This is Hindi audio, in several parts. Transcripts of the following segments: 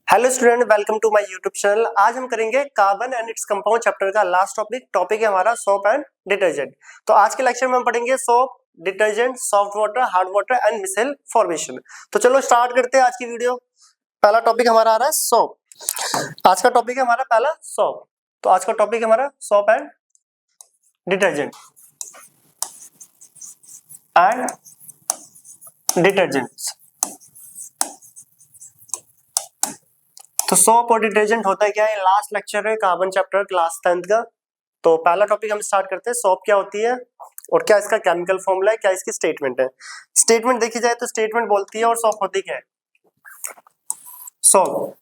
Hello student, welcome to my YouTube channel. आज हम करेंगे carbon and its compound chapter का लास्ट टॉपिक है हमारा सोप एंड डिटर्जेंट। तो आज के लेक्चर में हम पढ़ेंगे soap, detergent, soft water, hard water and micelle formation. तो चलो स्टार्ट करते हैं आज की वीडियो। पहला टॉपिक हमारा आ रहा है सोप। आज का टॉपिक है हमारा पहला सोप। तो आज का टॉपिक है हमारा सोप एंड डिटर्जेंट डिटर्जेंट्स। तो सोप और डिटर्जेंट होता है क्या है? लास्ट लेक्चर है कार्बन चैप्टर क्लास 10th का। तो पहला टॉपिक हम स्टार्ट करते हैं। सोप क्या होती है और क्या इसका केमिकल फॉर्मूला है, क्या इसकी स्टेटमेंट है। स्टेटमेंट देखी जाए तो स्टेटमेंट बोलती है और सोप होती क्या है? सोप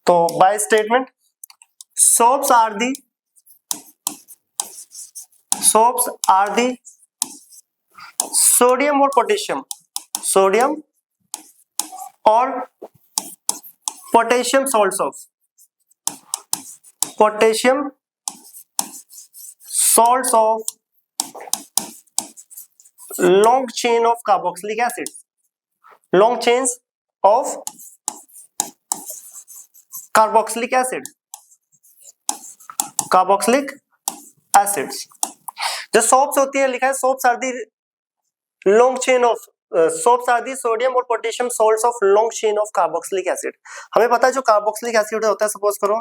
तो by statement soaps are the sodium और potassium salts of long chain of carboxylic acid, long chains of carboxylic acids। जो सोप्स होती है, लिखा है soaps are the long chain of soaps are the sodium और potassium salts of long chain of carboxylic acid. हमें पता है जो कार्बोक्सिलिक एसिड होता है, सपोज करो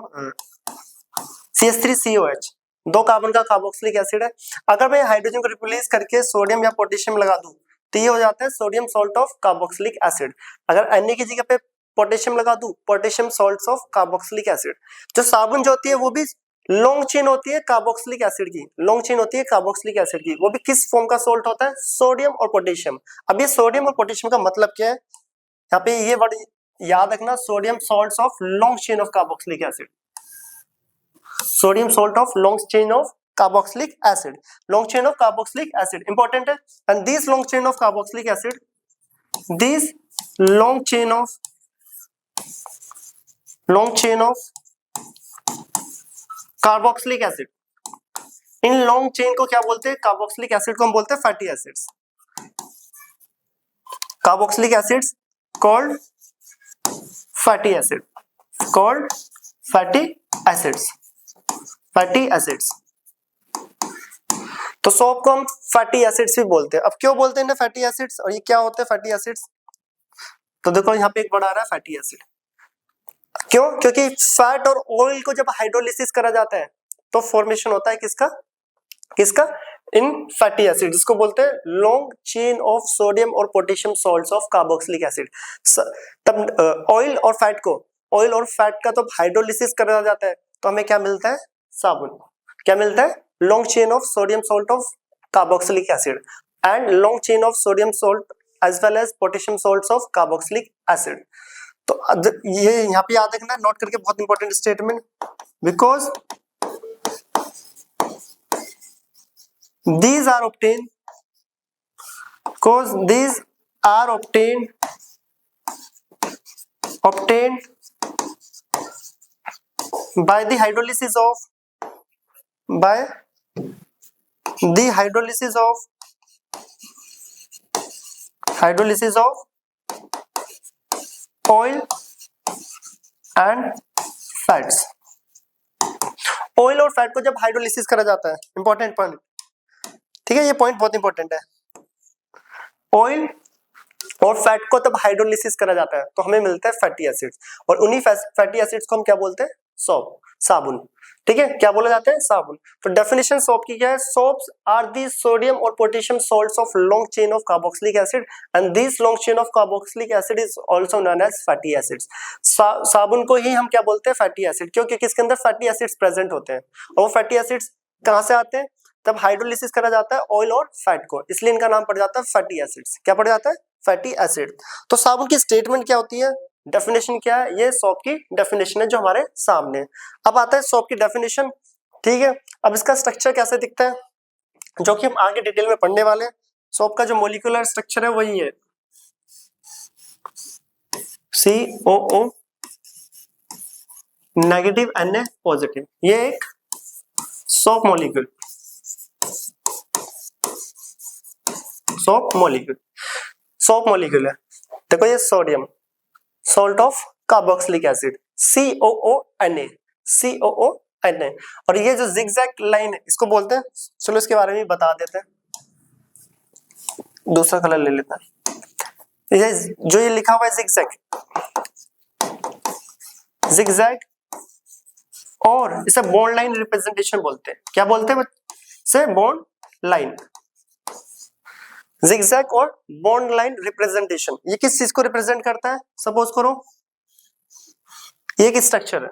CH3COH, दो कार्बन का कार्बोक्सिलिक एसिड है। अगर मैं हाइड्रोजन को रिप्लेस करके सोडियम या पोटेशियम लगा दूं तो ये हो जाता है sodium salt of carboxylic acid. अगर Na की जगह पे पोटेशियम लगा दूं, potassium salts of carboxylic acid. जो साबुन जो होती है वो भी लॉन्ग चेन होती है कार्बोक्सिलिक एसिड की, वो भी किस फॉर्म का सोल्ट होता है? सोडियम और पोटेशियम। अब ये सोडियम और पोटेशियम का मतलब क्या है? यहाँ पे ये वर्ड याद रखना, sodium salts of long chain of carboxylic acid, sodium salt of long chain of carboxylic acid, important है। And this long chain of carboxylic acid, carboxylic acid, इन लॉन्ग चेन को क्या बोलते हैं? कार्बोक्सिलिक एसिड को हम बोलते हैं fatty acids. Carboxylic acids called fatty acids. तो सोप को हम फैटी एसिड्स भी बोलते हैं। अब क्यों बोलते हैं ना फैटी एसिड्स, और ये क्या होते हैं फैटी एसिड्स? तो देखो यहाँ पे एक वर्ड आ रहा है फैटी एसिड। क्यों? क्योंकि फैट और ऑयल को जब हाइड्रोलिसिस करा जाता है तो फॉर्मेशन होता है किसका इन फैटी एसिड, जिसको बोलते हैं लॉन्ग चेन ऑफ सोडियम और potassium salts of carboxylic acid. तब ऑयल और फैट का तो हाइड्रोलिसिस करा जाता है तो हमें क्या मिलता है? साबुन। क्या मिलता है? Long chain of sodium salt of carboxylic acid and long chain of sodium salt as well as potassium salts of carboxylic acid. तो ये यहाँ पे याद रखना, नोट करके, बहुत important statement. Because these are obtained by the hydrolysis of oil and fats। Oil और फैट को जब हाइड्रोलिसिस करा जाता है, इंपॉर्टेंट पॉइंट, ठीक है, ये पॉइंट बहुत इंपॉर्टेंट है। ऑयल और फैट को तब हाइड्रोलिसिस करा जाता है तो हमें मिलता है फैटी एसिड्स, और उन्हीं फैटी एसिड्स को हम क्या बोलते हैं? साबुन। ठीक है, क्या बोला जाता है? साबुन। तो डेफिनेशन सोप की क्या है? सोप्स आर दी सोडियम और potassium salts of long chain of carboxylic acid and this long chain of carboxylic acid is also known as fatty acids. साबुन को ही हम क्या बोलते हैं? Fatty acid. क्यों? क्योंकि इसके अंदर फैटी एसिड्स प्रेजेंट होते हैं। और वो फैटी एसिड्स कहां से आते हैं? तब हाइड्रोलिसिस करा जाता है ऑयल और फैट को, इसलिए इनका नाम पड़ जाता है फैटी एसिड्स। क्या पड़ जाता है? Fatty acid. तो साबुन की स्टेटमेंट क्या होती है? डेफिनेशन क्या है? ये सोप की डेफिनेशन है जो हमारे सामने। अब आता है सोप की डेफिनेशन। ठीक है, अब इसका स्ट्रक्चर कैसे दिखता है, जो कि हम आगे डिटेल में पढ़ने वाले हैं। सोप का जो मोलिकुलर स्ट्रक्चर है वही है COO नेगेटिव Na पॉजिटिव। ये एक soap molecule soap molecule, soap molecule है। देखो ये sodium, salt of carboxylic acid, COONA, COONA। और ये जो जिगजैग लाइन है इसको बोलते हैं, चलो इसके बारे में बता देते हैं, दूसरा कलर ले लेते हैं। ये जो ये लिखा हुआ है जिगजैग, जिगजैग, और इसे बॉन्ड लाइन रिप्रेजेंटेशन बोलते हैं। क्या बोलते हैं इसे? बॉन्ड लाइन, जिगजैग और बॉन्ड लाइन रिप्रेजेंटेशन। ये किस चीज को रिप्रेजेंट करता है? सपोज करो ये एक स्ट्रक्चर है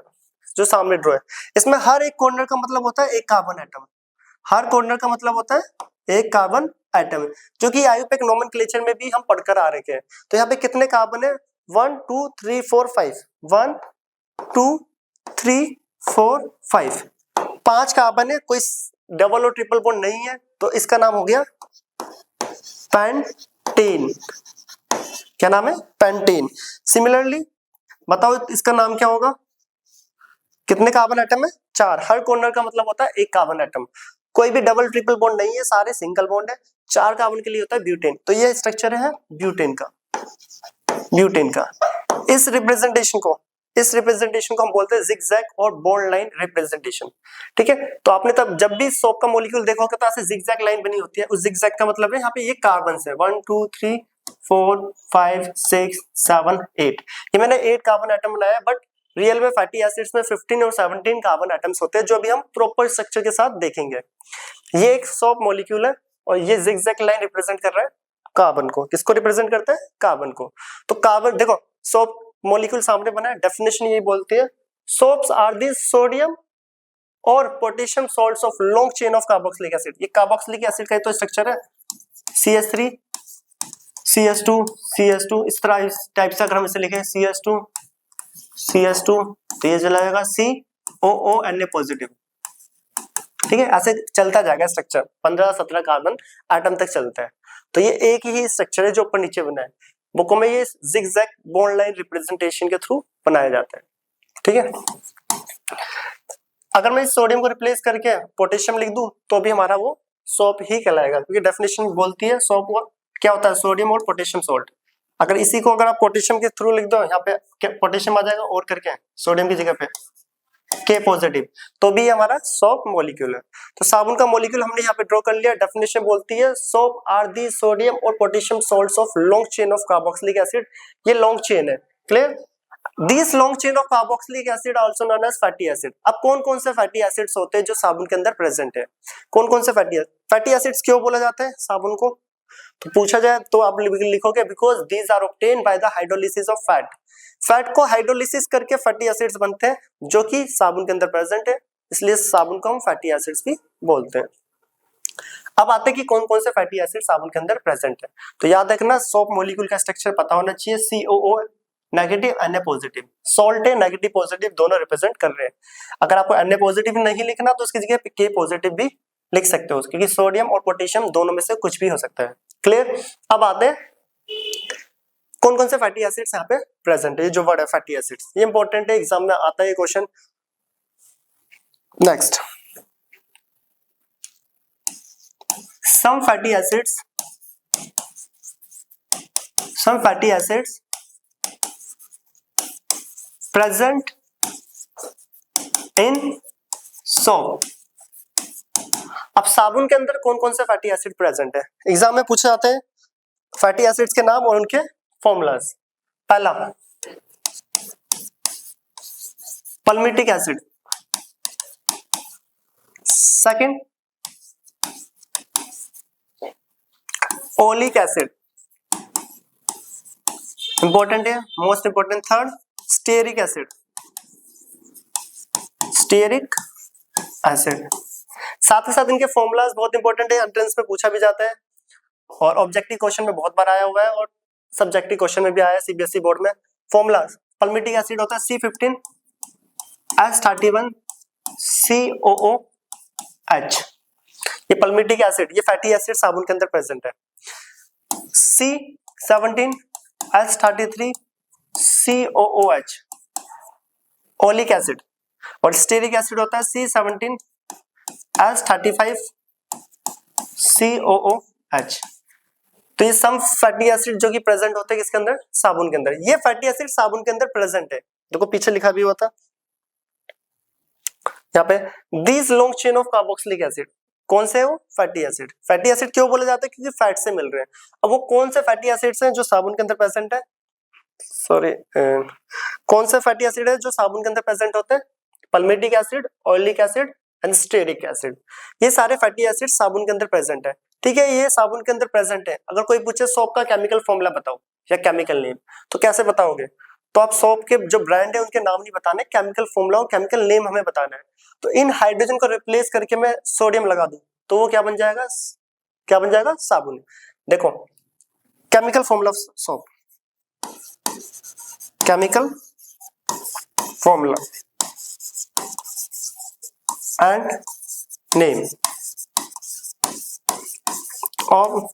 जो सामने ड्रॉ है, इसमें हर एक कॉर्नर का मतलब होता है एक कार्बन एटम, हर कॉर्नर का मतलब होता है एक कार्बन एटम, जो कि आयुपेक नोमेनक्लेचर में भी हम पढ़कर आ रहे हैं। तो यहाँ पे कितने कार्बन है? 1 2 3 4 5, 1 2 3 4 5, 5 कार्बन है, कोई डबल और ट्रिपल बॉन्ड नहीं है, तो इसका नाम हो गया पेंटेन। क्या नाम है? पेंटेन। सिमिलरली बताओ इसका नाम क्या होगा? कितने कार्बन एटम है? 4, हर कॉर्नर का मतलब होता है एक कार्बन एटम, कोई भी डबल ट्रिपल बॉन्ड नहीं है, सारे सिंगल बॉन्ड है, 4 कार्बन के लिए होता है ब्यूटेन। तो ये स्ट्रक्चर है ब्यूटेन का, ब्यूटेन का। इस रिप्रेजेंटेशन को हम बोलते हैं जिगजैग और बॉन्ड लाइन रिप्रेजेंटेशन। ठीक है, तो आपने तब जब भी सोप का मॉलिक्यूल देखा होगा तो ऐसे जिगजैग लाइन बनी होती है, उस जिगजैग का मतलब है यहाँ पे ये कार्बन है 1 2 3 4 5 6 7 8। ये मैंने 8 कार्बन एटम बनाया, बट रियल में फैटी एसिड्स में 15 और 17 कार्बन एटम्स होते हैं, जो अभी हम प्रॉपर स्ट्रक्चर के साथ देखेंगे। ये एक सोप मॉलिक्यूल है और ये जिगजैग लाइन रिप्रेजेंट कर रहा है कार्बन को। किसको रिप्रेजेंट करता है? कार्बन को। तो कार्बन देखो, सोप मॉलिक्यूल सामने बना है, डेफिनेशन यही बोलती है, सोप्स आर दी सोडियम और potassium salts of long chain of carboxylic acid. ये कार्बोक्सिलिक एसिड का तो स्ट्रक्चर है, CH3 CH2 CH2, इस तरह इस टाइप से अगर हम इसे लिखें CH2 CH2 तो ये जलाएगा COONA पॉजिटिव। ठीक है, ऐसे चलता जाएगा स्ट्रक्चर, 15-17 कार्बन एटम तक चलता है। तो ये एक ही स्ट्रक्चर है जो ऊपर नीचे बना है। बुकों में ये जिगजैग बॉन्ड लाइन रिप्रेजेंटेशन के थ्रू बनाया जाता है। ठीक है, अगर मैं इस सोडियम को रिप्लेस करके पोटेशियम लिख दूं तो भी हमारा वो सोप ही कहलाएगा, क्योंकि डेफिनेशन बोलती है सोप क्या होता है, सोडियम और पोटेशियम सॉल्ट। अगर इसी को अगर आप पोटेशियम के थ्रू लिख दो, यहाँ पे पोटेशियम आ जाएगा और करके सोडियम की जगह पे K पॉजिटिव, तो भी हमारा सोप मॉलिक्यूल है। तो साबुन का मॉलिक्यूल हमने यहाँ पे ड्रॉ कर लिया। डेफिनेशन बोलती है सोप आर दी सोडियम और potassium salts of long chain of carboxylic acid. ये लॉन्ग चेन है, clear. This long chain of carboxylic acid also known as fatty acid. अब कौन कौन से फैटी एसिड्स होते हैं जो साबुन के अंदर प्रेजेंट है? कौन कौन से फैटी एसिड्स क्यों बोला जाता है साबुन को? तो पूछा जाए तो आप लिखोगे because these are obtained by the hydrolysis of fat. Fat को हाइड्रोलिसिस करके फैटी एसिड्स बनते हैं जो कि साबुन के अंदर प्रेजेंट है, इसलिए साबुन को हम फैटी एसिड्स भी बोलते हैं। अब आते हैं कि कौन कौन से फैटी एसिड साबुन के अंदर प्रेजेंट है। तो याद रखना, सोप मॉलिक्यूल का स्ट्रक्चर पता होना चाहिए, COO negative Na positive, salt है नेगेटिव पॉजिटिव दोनों रिप्रेजेंट कर रहे हैं। अगर आपको Na पॉजिटिव नहीं लिखना तो उसकी जगह K पॉजिटिव भी लिख सकते हो, क्योंकि सोडियम और पोटेशियम दोनों में से कुछ भी हो सकता है। क्लियर। अब आते हैं कौन कौन से फैटी एसिड्स यहाँ पे प्रेजेंट है। ये जो वर्ड है फैटी एसिड्स, ये इंपॉर्टेंट है, एग्जाम में आता है ये question. Next, some fatty acids present in soap। अब साबुन के अंदर कौन कौन से फैटी एसिड प्रेजेंट है, एग्जाम में पूछे जाते हैं फैटी एसिड्स के नाम और उनके फॉर्मूलाज। पहला palmitic acid, second oleic acid, important है, most important. Third stearic acid, stearic acid. साथ ही साथ इनके फॉर्मूलाज बहुत इंपॉर्टेंट है, एंट्रेंस में पूछा भी जाता है और ऑब्जेक्टिव क्वेश्चन में बहुत बार आया हुआ है और सब्जेक्टिव क्वेश्चन में भी आया है सीबीएसई बोर्ड में। फॉर्मूलाज, पल्मिटिक एसिड होता है C15H31 COOH। ये पल्मिटिक एसिड, ये फैटी एसिड साबुन के अंदर प्रेजेंट है। C17H33 COOH ओलिक एसिड, और स्टेरिक एसिड होता है C17H35 COOH। तो ये सम फैटी एसिड जो कि प्रेजेंट होते हैं किसके अंदर, साबुन के अंदर। ये फैटी एसिड साबुन के अंदर प्रेजेंट है, देखो पीछे लिखा भी हुआ था यहाँ पे, this long chain of carboxylic acid, कौन से है वो, फैटी एसिड। फैटी एसिड क्यों बोले जाते हैं, क्योंकि फैट से मिल रहे हैं। अब वो कौन से फैटी एसिड्स हैं जो साबुन के अंदर प्रेजेंट है, सॉरी कौन से फैटी एसिड है जो साबुन के अंदर प्रेजेंट होते हैं, palmitic acid, oleic acid and stearic acid, ये सारे फैटी एसिड साबुन के अंदर प्रेजेंट है। ठीक है, ये साबुन के अंदर प्रेजेंट है। अगर कोई पूछे सोप का केमिकल फॉर्मूला बताओ या केमिकल नेम, तो कैसे बताओगे, तो आप सोप के जो ब्रांड है उनके नाम नहीं बताने, केमिकल फॉर्मूला और केमिकल नेम हमें बताना है। तो इन हाइड्रोजन को रिप्लेस करके मैं सोडियम लगा दूं तो वो क्या बन जाएगा, क्या बन जाएगा, साबुन। देखो chemical formula of soap, chemical formula and name of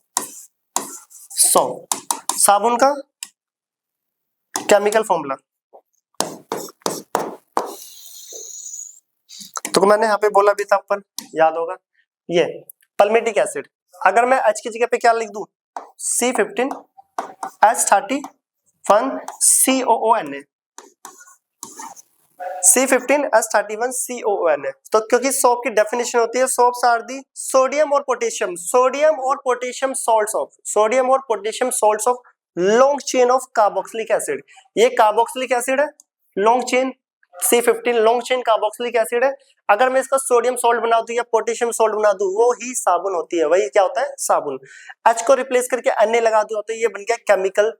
soap, साबुन का केमिकल फॉर्मूला। तो मैंने यहाँ पे बोला भी था ऊपर, याद होगा, ये पल्मेटिक एसिड, अगर मैं H की जगह पे क्या लिख दूं, C15H31 COONA, C15H31 COONA। तो क्योंकि सोप की डेफिनेशन होती है, सोप्स आर दी सोडियम और पोटेशियम, सोडियम और पोटेशियम सॉल्ट्स ऑफ, सोडियम और potassium salts of long chain of carboxylic acid. ये कार्बोक्सिलिक एसिड है, long chain, C15 long chain carboxylic acid है। अगर मैं इसका सोडियम सॉल्ट बना दूं या पोटेशियम सॉल्ट बना दूं, वो ही साबुन होती है, वही क्या होता है, साबुन। H को रिप्लेस करके Na लगा दूं तो ये बन गया केमिकल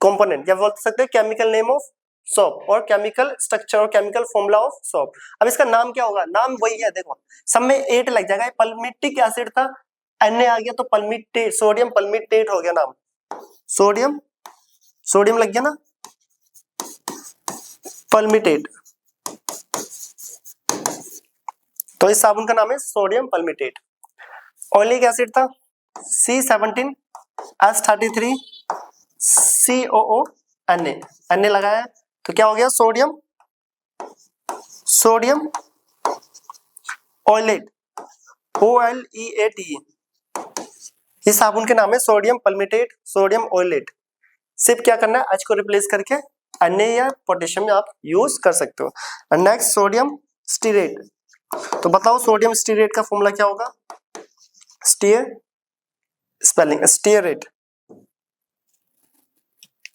कंपोनेंट, या बोल सकते हैं केमिकल नेम ऑफ सोप और केमिकल स्ट्रक्चर और केमिकल फॉर्मूला ऑफ सोप। अब इसका नाम क्या होगा, नाम वही है, देखो सब में 8 लग जाएगा। पल्मेटिक एसिड था, Na आ गया तो पल्मिटेट, सोडियम पल्मिटेट हो गया नाम, सोडियम, सोडियम लग गया ना, पल्मिटेट। तो इस साबुन का नाम है सोडियम पल्मिटेट। ऑयलिक एसिड था, C17H33 COONA, Na लगाया तो क्या हो गया, सोडियम, सोडियम ऑयलेट, OLEATE। इस साबुन के नाम है सोडियम पल्मिटेट, सोडियम ऑयलेट। सिर्फ क्या करना है, H को रिप्लेस करके Na या पोटेशियम में आप यूज कर सकते हो। नेक्स्ट सोडियम स्टीरेट, तो बताओ सोडियम स्टीरेट का फॉर्मूला क्या होगा, spelling stearate,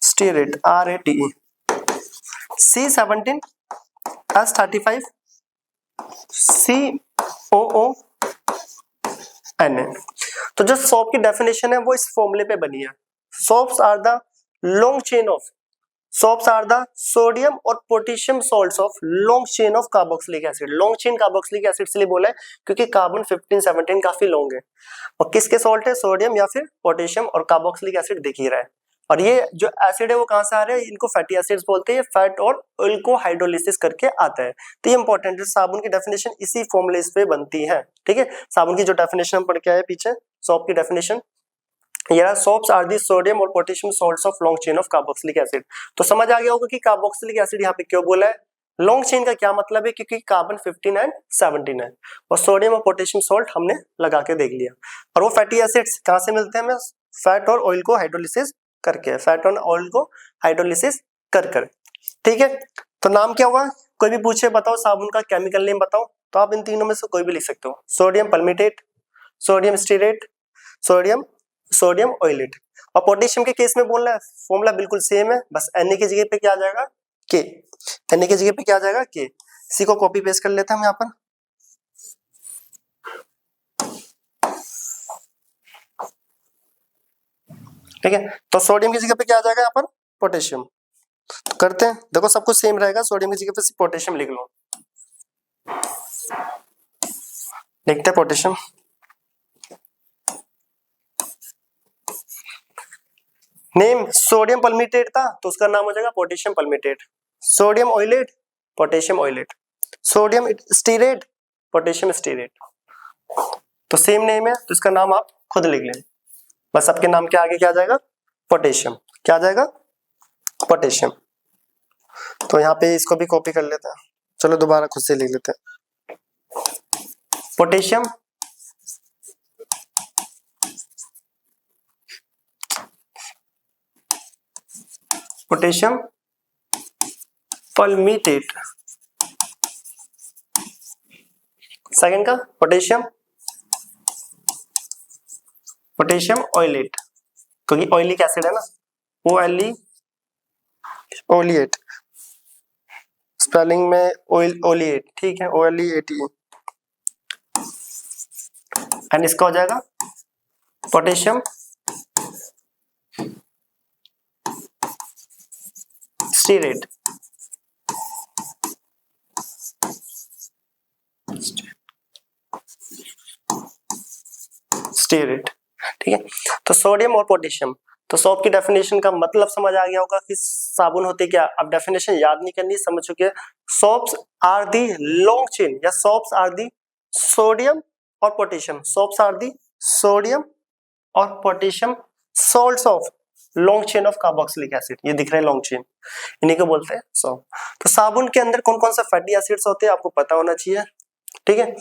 stearate RATE, C17H35 COONA। तो जो सोप की डेफिनेशन है वो इस फॉर्मूले पे बनी है, soaps are the long chain of, soaps are the sodium और potassium salts of long chain of carboxylic acid. Long chain carboxylic acid इसलिए बोला है क्योंकि कार्बन 15 17 काफी लॉन्ग है, और किसके सॉल्ट है, सोडियम या फिर पोटेशियम, और कार्बोक्सिलिक एसिड दिख ही रहा है। और ये जो एसिड है वो कहां से आ रहे हैं, इनको फैटी एसिड्स बोलते हैं, फैट और ऑयल को हाइड्रोलिसिस करके आता है। तो ये इंपॉर्टेंट है, साबुन की डेफिनेशन इसी फॉर्मूले पे बनती है। ठीक है, साबुन की जो डेफिनेशन हम पढ़ के आए पीछे, सोप की डेफिनेशन, यार सोप्स आर दी सोडियम और potassium salts of long chain of carboxylic acid. तो समझ आ गया होगा कि कार्बोक्सिलिक एसिड यहाँ पे क्यों बोला है, लॉन्ग चेन का क्या मतलब है, क्योंकि कार्बन 15 एंड 17 है, और सोडियम और पोटेशियम सॉल्ट हमने लगा के देख लिया। और वो फैटी एसिड्स कहां से मिलते हैं, हमें फैट और ऑयल को हाइड्रोलिसिस करके, फैट और ऑयल को हाइड्रोलिसिस कर कर। ठीक है, तो नाम क्या हुआ, कोई भी पूछे बताओ साबुन का केमिकल नेम बताओ, तो आप इन तीनों में से कोई भी लिख सकते हो, सोडियम पल्मिटेट, सोडियम स्टीरेट, सोडियम ऑयलेट। और पोटेशियम के केस में बोलना है, फॉर्मूला बिल्कुल सेम है, बस Na की जगह पे क्या आ जाएगा, K, Na की जगह पे क्या आ जाएगा, K। इसी को कॉपी पेस्ट कर लेते हैं हम यहाँ पर, ठीक है। तो सोडियम की जगह पे क्या आ जाएगा यहाँ पर, पोटेशियम। तो करते हैं, देखो सब कुछ सेम रहेगा, सोडियम की जगह पे पोटेशियम लिख लो, लिखते हैं पोटेशियम। नेम सोडियम पल्मिटेट था तो उसका नाम हो जाएगा potassium palmitate, sodium oleate, potassium oleate, sodium stearate, potassium stearate. तो सेम नेम है तो इसका नाम आप खुद लिख लें, बस आपके नाम के आगे क्या आ जाएगा, पोटेशियम, क्या आ जाएगा, पोटेशियम। तो यहाँ पे इसको भी कॉपी कर लेते हैं, चलो दोबारा खुद से लिख लेते हैं, पोटेशियम पोटेशियम परमिटेट, सेकंड का पोटेशियम ऑयलेट, क्योंकि ऑयलिक एसिड है ना, ओलिएट, स्पेलिंग में ओलिएट, ठीक है, OLEATE, एंड इसका हो जाएगा पोटेशियम स्टीरेट, स्टीरेट, ठीक है। तो सोडियम और पोटेशियम, तो सोप की डेफिनेशन का मतलब समझ आ गया होगा कि साबुन होते क्या। अब डेफिनेशन याद नहीं करनी, समझ चुके हैं। Soaps are the long chain, या सोप्स आर दी सोडियम और potassium, soaps are the sodium और potassium salts of long chain of carboxylic acid, ये दिख रहे हैं लॉन्ग चेन, इन्हीं को बोलते हैं सोप। तो साबुन के अंदर कौन कौन सा फैटी एसिड्स होते हैं आपको पता होना चाहिए, ठीक है।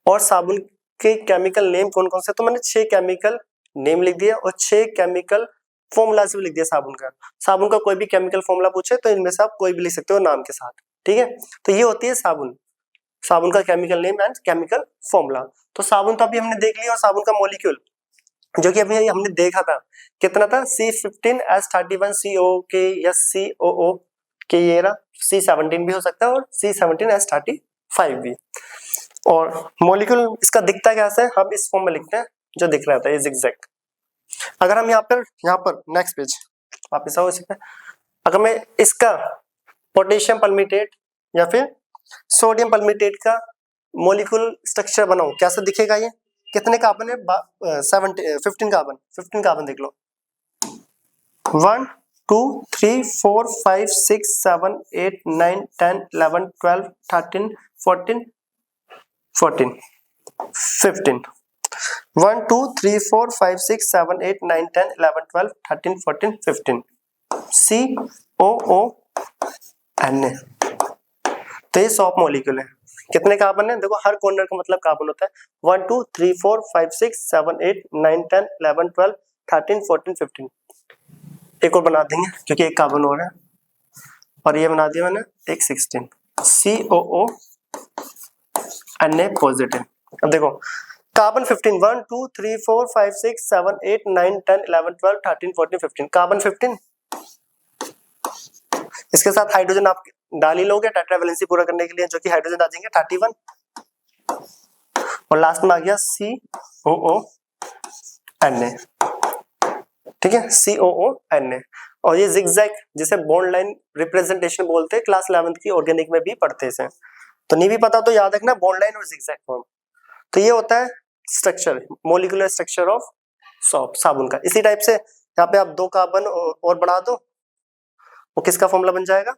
और साबुन के केमिकल नेम कौन कौन से, तो मैंने 6 केमिकल नेम लिख दिया और 6 केमिकल फॉर्मूला भी लिख दिया साबुन का। साबुन का कोई भी केमिकल फॉर्मूला पूछे तो इनमें से आप कोई भी लिख सकते हो नाम के साथ, ठीक है। तो ये होती है साबुन, साबुन का chemical name and chemical formula. तो साबुन तो अभी हमने देख लिया, और साबुन का मॉलिक्यूल जो कि अभी हमने देखा था कितना था, C15H31CO के या COO के, ये रहा C17 भी हो सकता है और C17H35 भी। और मॉलिक्यूल इसका दिखता कैसा है, हम इस फॉर्म में लिखते हैं जो दिख रहा था, ये जिगजैग। अगर हम यहाँ पर नेक्स्ट पेज वापस आओ, इस पे अगर मैं इसका पोटेशियम परमिटेट या फिर सोडियम परमिटेट का मॉलिक्यूल स्ट्रक्चर बनाऊं, कैसा दिखेगा ये, कितने कार्बन है, 15 कार्बन देख लो, 1 2 3 4 5 6 7 8 9 10 11 12 13 14 15 1 2 3 4 5 6 7 8 9 10 11 12 13 14 15 COONA। तो ये सॉप मॉलिक्यूल है, कितने कार्बन है देखो, हर कॉर्नर का मतलब कार्बन होता है, 1 2 3 4 5 6 7 8 9 10 11 12 13 14 15। एक और बना देंगे क्योंकि एक कार्बन हो रहा है, और ये बना दिया मैंने एक 16, COONA पॉजिटिव। अब देखो कार्बन 15, 1 2 3 4 5 6 7 8 9 10 11 12 13 14 15, कार्बन 15। इसके साथ हाइड्रोजन आप डाल ही लोगे टेट्रावैलेंसी पूरा करने के लिए, जो कि हाइड्रोजन आ जाएंगे 31, और लास्ट में आ गया COONA, ठीक है, COONA। और ये जिगजैग जिसे बॉन्ड लाइन रिप्रेजेंटेशन बोलते हैं, क्लास 11th की ऑर्गेनिक में भी पढ़ते हैं, तो नहीं भी पता तो याद रखना बॉन्ड लाइन और जिगजैग फॉर्म। तो ये होता है स्ट्रक्चर, मोलिकुलर स्ट्रक्चर ऑफ साबुन का। इसी टाइप से यहाँ पे आप 2 कार्बन और बढ़ा दो, वो किसका फॉर्मूला बन जाएगा,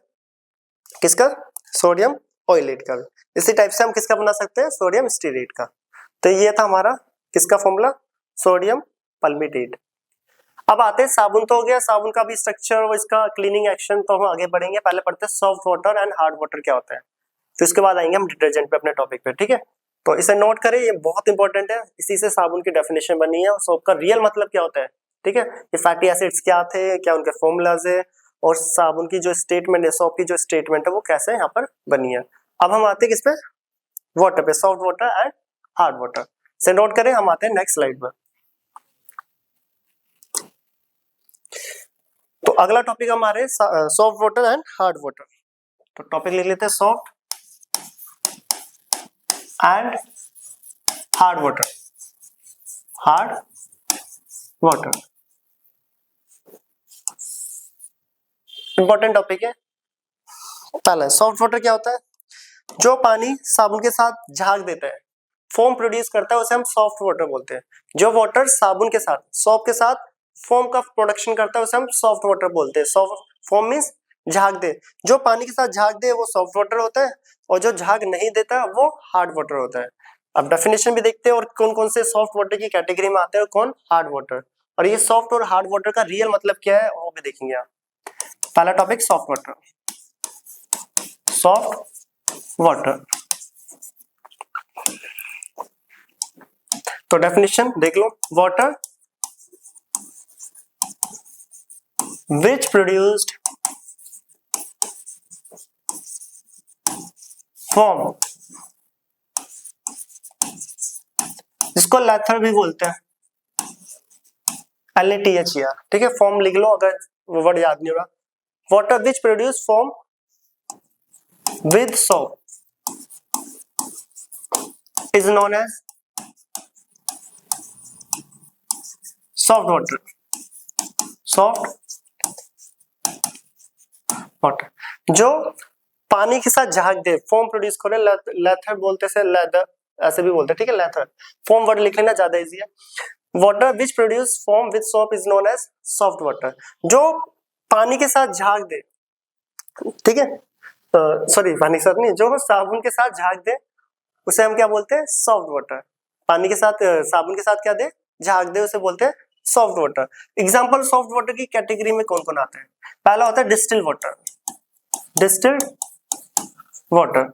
किसका, सोडियम ऑयलेट का। इसी टाइप से हम किसका बना सकते हैं, सोडियम स्टीरेट का। तो ये था हमारा किसका फॉर्मूला, सोडियम परमिटेट। अब आते हैं साबुन, तो हो गया साबुन का भी स्ट्रक्चर और इसका क्लीनिंग एक्शन, तो हम आगे बढ़ेंगे। पहले पढ़ते हैं soft water and hard water क्या होता है, तो इसके बाद आएंगे हम डिटर्जेंट पे अपने टॉपिक पे, ठीक है। तो इसे नोट करें, ये बहुत इंपॉर्टेंट है, इसी से साबुन की डेफिनेशन बनी है, और सोप का रियल मतलब क्या होता है, ठीक है। ये फैटी एसिड्स क्या थे, क्या उनके फॉर्मूलाज है, और साबुन की जो स्टेटमेंट है, सोप की जो स्टेटमेंट है वो कैसे यहाँ पर बनी है। अब हम आते हैं किस पे, वाटर पे, soft water and hard water. से नोट करें, हम आते हैं नेक्स्ट स्लाइड पर। तो अगला टॉपिक हमारे soft water and hard water. तो टॉपिक लिख लेते हैं soft and hard water, important topic है। पहला सॉफ्ट वाटर क्या होता है, जो पानी साबुन के साथ झाग देता है, फोम प्रोड्यूस करता है, उसे हम सॉफ्ट वाटर बोलते हैं। जो वाटर साबुन के साथ, सोप के साथ फोम का प्रोडक्शन करता है, उसे हम सॉफ्ट वाटर बोलते हैं। सॉफ्ट फोम मींस झाग दे, जो पानी के साथ झाग दे वो सॉफ्ट वाटर होता है, और जो झाग नहीं देता वो हार्ड वाटर होता है। अब डेफिनेशन भी देखते हैं और कौन कौन से सॉफ्ट वाटर की कैटेगरी में आते हैं और कौन हार्ड वाटर, और ये सॉफ्ट और हार्ड वाटर का रियल मतलब क्या है वो भी देखेंगे आप। पहला टॉपिक सॉफ्ट वाटर। तो डेफिनेशन देख लो, वाटर which produced फॉर्म, इसको लेथर भी बोलते हैं, LATHER, ठीक है। फॉर्म लिख लो अगर वो वर्ड याद नहीं हो रहा। Water which produce foam with soap is known as soft water, soft water. जो पानी के साथ झाग दे, फॉर्म प्रोड्यूस करे, लेथर बोलते से, लेदर ऐसे भी बोलते हैं, ठीक है। लेथर फॉर्म वर्ड लिख लेना, ज्यादा इजी है। Water which produce foam with soap is known as soft water. जो पानी के साथ झाग दे, ठीक है, सॉरी पानी के साथ नहीं, जो साबुन के साथ झाग दे उसे हम क्या बोलते हैं, सॉफ्ट वाटर। पानी के साथ साबुन के साथ क्या दे, झाग दे, उसे बोलते हैं soft water. Example soft water की कैटेगरी में कौन कौन आते हैं? पहला होता है डिस्टिल वाटर, डिस्टिल्ड वाटर।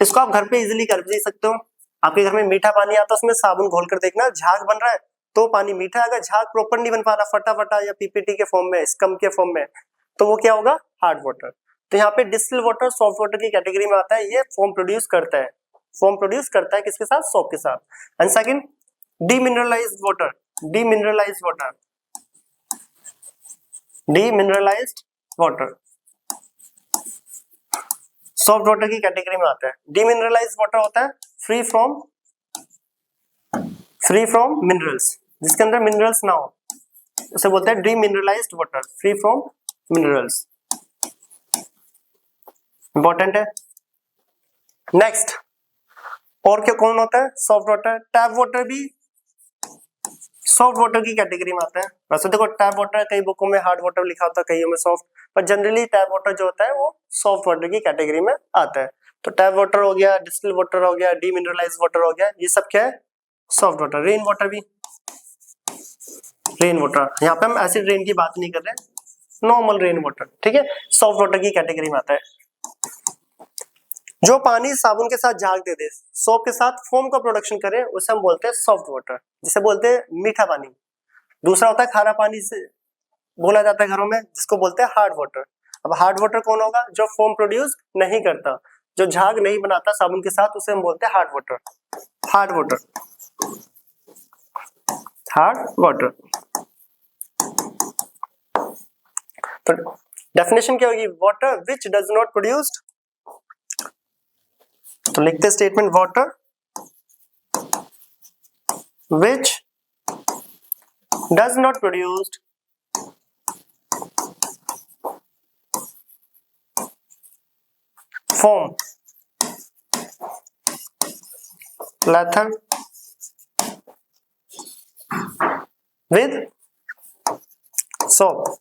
इसको आप घर पे इजीली कर भी सकते हो। आपके घर में मीठा पानी आता है, उसमें साबुन घोल कर देखना, झाग बन रहा है तो पानी मीठा है। अगर झाग प्रॉपर नहीं बन पा रहा, फटा फटा या पीपीटी के फॉर्म में, स्कम के फॉर्म में, तो वो क्या होगा, हार्ड वाटर। तो यहाँ पे डिस्टिल वाटर सॉफ्ट वाटर की कैटेगरी में आता है। ये फॉर्म प्रोड्यूस करता है, फॉर्म प्रोड्यूस करता है किसके साथ, सोप के साथ। And second demineralised water, demineralised water, demineralised water soft water की कैटेगरी में आता है। डीमिनरलाइज्ड वाटर होता है फ्री फ्रॉम मिनरल्स, जिसके अंदर मिनरल्स ना हो, उसे बोलते हैं demineralised water, free from minerals. Important है। नेक्स्ट और क्या कौन होता है, सॉफ्ट वाटर। टैप वाटर भी सॉफ्ट वाटर की कैटेगरी में आता है। वैसे देखो टैप वाटर कई बुकों में हार्ड वाटर लिखा होता है, कईयों में सॉफ्ट, पर जनरली टैप वाटर जो होता है वो सॉफ्ट वाटर की कैटेगरी में आता है। तो टैप वाटर हो गया, डिस्टिल वाटर हो गया, डीमिनरलाइज्ड वाटर हो गया, ये सब क्या है, सॉफ्ट वाटर। रेन वाटर भी, रेन वाटर, यहाँ पे हम एसिड रेन की बात नहीं कर रहे, नॉर्मल रेन वाटर, ठीक है, सॉफ्ट वाटर की कैटेगरी में आता है। जो पानी साबुन के साथ झाग दे दे, सोप के साथ फोम का प्रोडक्शन करे, उसे हम बोलते हैं सॉफ्ट वाटर, जिसे बोलते हैं मीठा पानी। दूसरा होता है खारा पानी, से बोला जाता है घरों में, जिसको बोलते हैं हार्ड वाटर। अब हार्ड वाटर कौन होगा, जो फोम प्रोड्यूस नहीं करता, जो झाग नहीं बनाता साबुन के साथ, उसे हम बोलते हैं hard water, hard water, hard water. तो डेफिनेशन क्या होगी, water which does not produced, तो लिखते statement, water which does not produced foam, lether with soap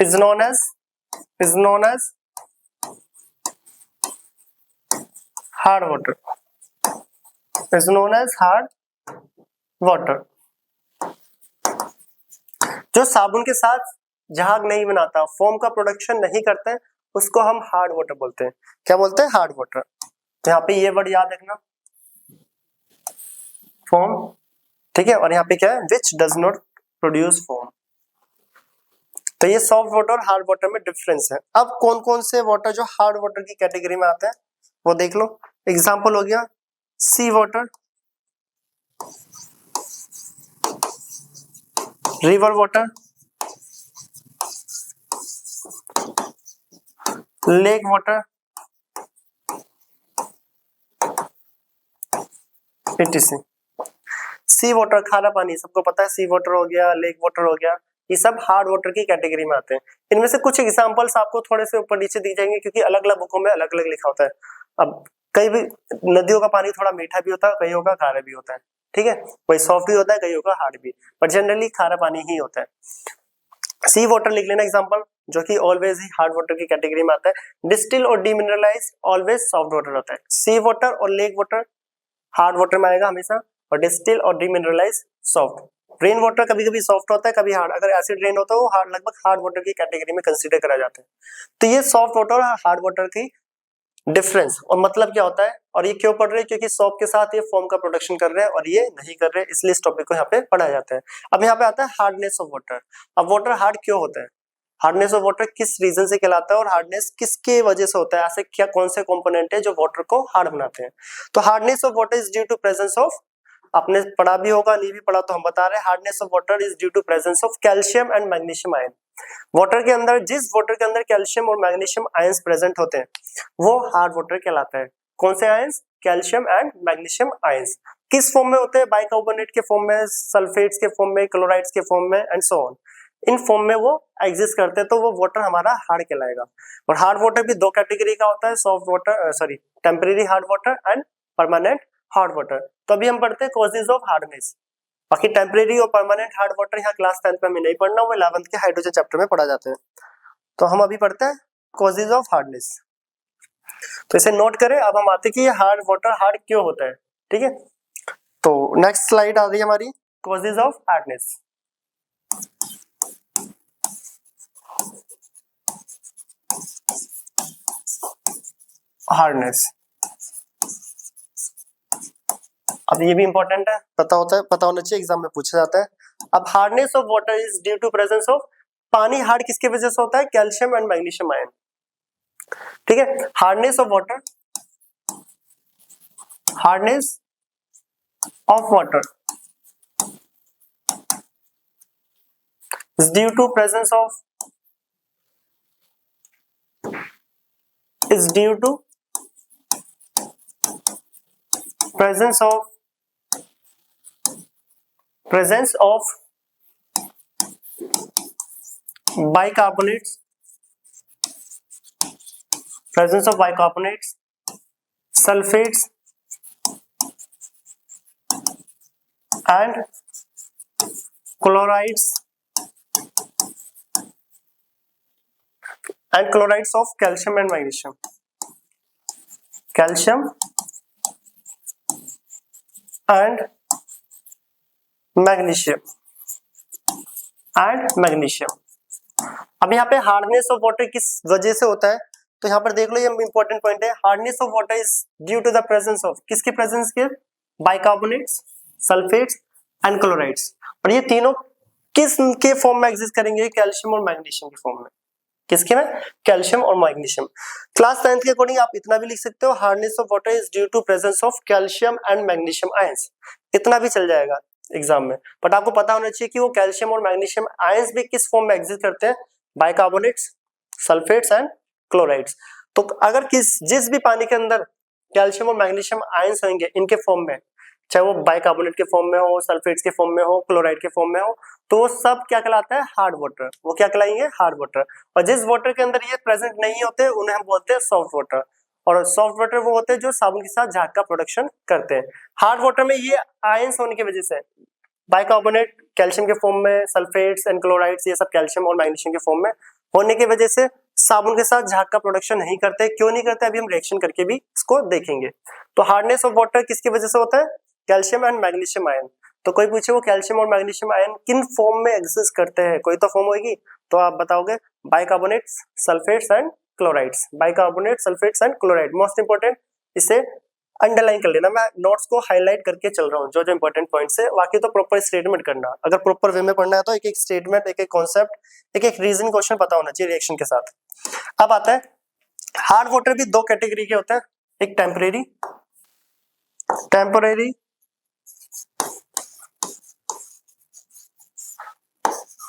is known as hard water, is known as hard water। जो साबुन के साथ झाग नहीं बनाता, फोम का प्रोडक्शन नहीं करते, उसको हम हार्ड वाटर बोलते हैं। क्या बोलते हैं, हार्ड वाटर। तो यहाँ पे ये वर्ड याद रखना, फोम, ठीक है, और यहाँ पे क्या है, which does not produce foam. तो ये सॉफ्ट वाटर और हार्ड वाटर में डिफरेंस है। अब कौन कौन से वाटर जो हार्ड वाटर की कैटेगरी में आते हैं वो देख लो। एग्जाम्पल हो गया sea water, river water, lake water, etc। Sea water खारा पानी, सबको पता है, सी वाटर हो गया, लेक वाटर हो गया, ये सब हार्ड वाटर की कैटेगरी में आते हैं। इनमें से कुछ एग्जांपल्स आपको थोड़े से ऊपर नीचे दी जाएंगे, क्योंकि अलग अलग बुकों में अलग अलग लिखा होता है। अब कई भी नदियों का पानी थोड़ा मीठा भी होता है, कईयों का खारा भी होता है, ठीक है, कोई सॉफ्ट भी होता है, कईयों का हार्ड भी, पर जनरली खारा पानी ही होता है। सी वाटर लिख लेना एग्जांपल, जो कि ऑलवेज ही हार्ड वाटर की कैटेगरी में आता है। डिस्टिल और डीमिनरलाइज ऑलवेज सॉफ्ट वाटर होता है। सी वाटर और लेक वाटर हार्ड वाटर में आएगा हमेशा, और डिस्टिल और डीमिनरलाइज सॉफ्ट। रेन वाटर कभी कभी सॉफ्ट होता है, कभी हार्ड। अगर एसिड रेन होता है वो हार्ड, लगभग हार्ड वाटर की कैटेगरी में कंसीडर करा जाता है। तो ये सॉफ्ट वाटर और हार्ड वाटर की डिफरेंस और मतलब क्या होता है, और ये क्यों पढ़ रहे हैं, क्योंकि सॉफ्ट के साथ ये फोम का प्रोडक्शन कर रहे हैं और ये नहीं कर रहे हैं, इसलिए इस टॉपिक को यहाँ पे पढ़ाया जाता है। अब यहाँ पे आता है हार्डनेस ऑफ वाटर। अब वाटर हार्ड क्यों होता है, हार्डनेस ऑफ वाटर किस रीजन से कहलाता है और हार्डनेस किसके वजह से होता है, ऐसे क्या कौन से कंपोनेंट है जो वाटर को हार्ड बनाते हैं। तो hardness of water is due to presence of, आपने पढ़ा भी होगा नहीं भी पढ़ा तो हम बता रहे हैं, hardness of water is due to presence of calcium and magnesium ion. Water के अंदर, जिस वाटर के अंदर कैल्शियम और मैग्नीशियम आयंस प्रेजेंट होते हैं वो हार्ड वाटर कहलाता है। कौन से ions? Calcium and magnesium ions. किस फॉर्म में होते हैं? बाइकार्बोनेट के फॉर्म में, सल्फेट्स के फॉर्म में, क्लोराइड्स के फॉर्म में and so on. In form में वो एग्जिस्ट करते हैं तो वो वाटर हमारा हार्ड कहलाएगा। और हार्ड वाटर भी दो कैटेगरी का होता है, soft water, sorry temporary hard water and permanent hard water. तो अभी हम पढ़ते हैं कॉजेज ऑफ हार्डनेस। बाकी टेम्परेरी और परमानेंट हार्ड वाटर यहाँ क्लास 10th में हमें नहीं पढ़ना, वो 11th के हाइड्रोजन चैप्टर में पढ़ा जाते हैं। तो हम अभी पढ़ते हैं कॉजेज ऑफ हार्डनेस। तो इसे नोट करें। अब हम आते हैं कि हार्ड वाटर हार्ड क्यों होता है, ठीक है। तो नेक्स्ट स्लाइड आ गई हमारी, कॉजेज ऑफ हार्डनेस। हार्डनेस, अब ये भी इंपॉर्टेंट है, पता होना चाहिए, एग्जाम में पूछा जाता है। अब hardness of water is due to presence of, पानी हार्ड किसके वजह से होता है? कैल्शियम एंड मैग्नीशियम आयन, ठीक है। Hardness of water, hardness of water is due to presence of, is due to presence of bicarbonates, sulfates and chlorides of calcium and magnesium, calcium and magnesium अब यहाँ पे हार्डनेस ऑफ वाटर किस वजह से होता है? तो यहाँ पर देख लो, ये इंपॉर्टेंट पॉइंट है। Hardness of water is due to the presence of, किसके प्रेजेंस के? Bicarbonates, sulphates and chlorides. और ये तीनों किस के फॉर्म में एग्जिस्ट करेंगे? कैल्शियम और मैग्नीशियम के फॉर्म में। किसके में? कैल्शियम और मैग्नीशियम। क्लास 10th के अकॉर्डिंग आप इतना भी लिख सकते हो, hardness of water is due to presence of calcium and magnesium ions. इतना भी चल जाएगा एग्जाम में, बट आपको पता होना चाहिए कि वो कैल्शियम और मैग्नीशियम आयंस भी किस फॉर्म में एग्जिस्ट करते हैं? Bicarbonates, sulphates and chlorides. तो अगर जिस भी पानी के अंदर कैल्शियम और मैग्नीशियम आयंस होंगे इनके फॉर्म में, चाहे वो बाइकार्बोनेट के फॉर्म में हो, सल्फेट्स के फॉर्म में हो, क्लोराइड के फॉर्म में हो, तो वो सब क्या कहलाता है? Hard water. वो क्या कहलाएंगे? Hard water. और जिस वाटर के अंदर ये प्रेजेंट नहीं होते उन्हें हम बोलते हैं सॉफ्ट वाटर। और सॉफ्ट वाटर वो होते हैं जो साबुन के साथ झाग का प्रोडक्शन करते हैं। हार्ड वाटर में ये आयंस होने की वजह से, बाइकार्बोनेट कैल्शियम के फॉर्म में, सल्फेट्स एंड क्लोराइड्स ये सब कैल्शियम और मैग्नीशियम के फॉर्म में होने की वजह से साबुन के साथ झाग का प्रोडक्शन नहीं करते। क्यों नहीं करते? अभी हम रिएक्शन करके भी इसको देखेंगे। तो हार्डनेस ऑफ वाटर किसकी वजह से होता है? Calcium and magnesium ion. तो कोई पूछे वो कैल्शियम और मैग्नीशियम आयन किन फॉर्म में एग्जिस्ट करते हैं, कोई तो फॉर्म होगी, तो आप बताओगे bicarbonates, sulphates and chlorides. Bicarbonate, sulphates and chloride most important, इसे अंडरलाइन कर लेना। मैं नोट्स को हाईलाइट करके चल रहा हूँ जो इंपॉर्टेंट पॉइंट्स है, बाकी तो प्रॉपर स्टेटमेंट करना। अगर प्रॉपर वे में पढ़ना है तो एक एक स्टेटमेंट, एक एक कॉन्सेप्ट, एक एक रीजन क्वेश्चन पता होना चाहिए रिएक्शन के साथ। अब आता है हार्ड वाटर भी दो कैटेगरी के होते हैं, एक टेम्परेरी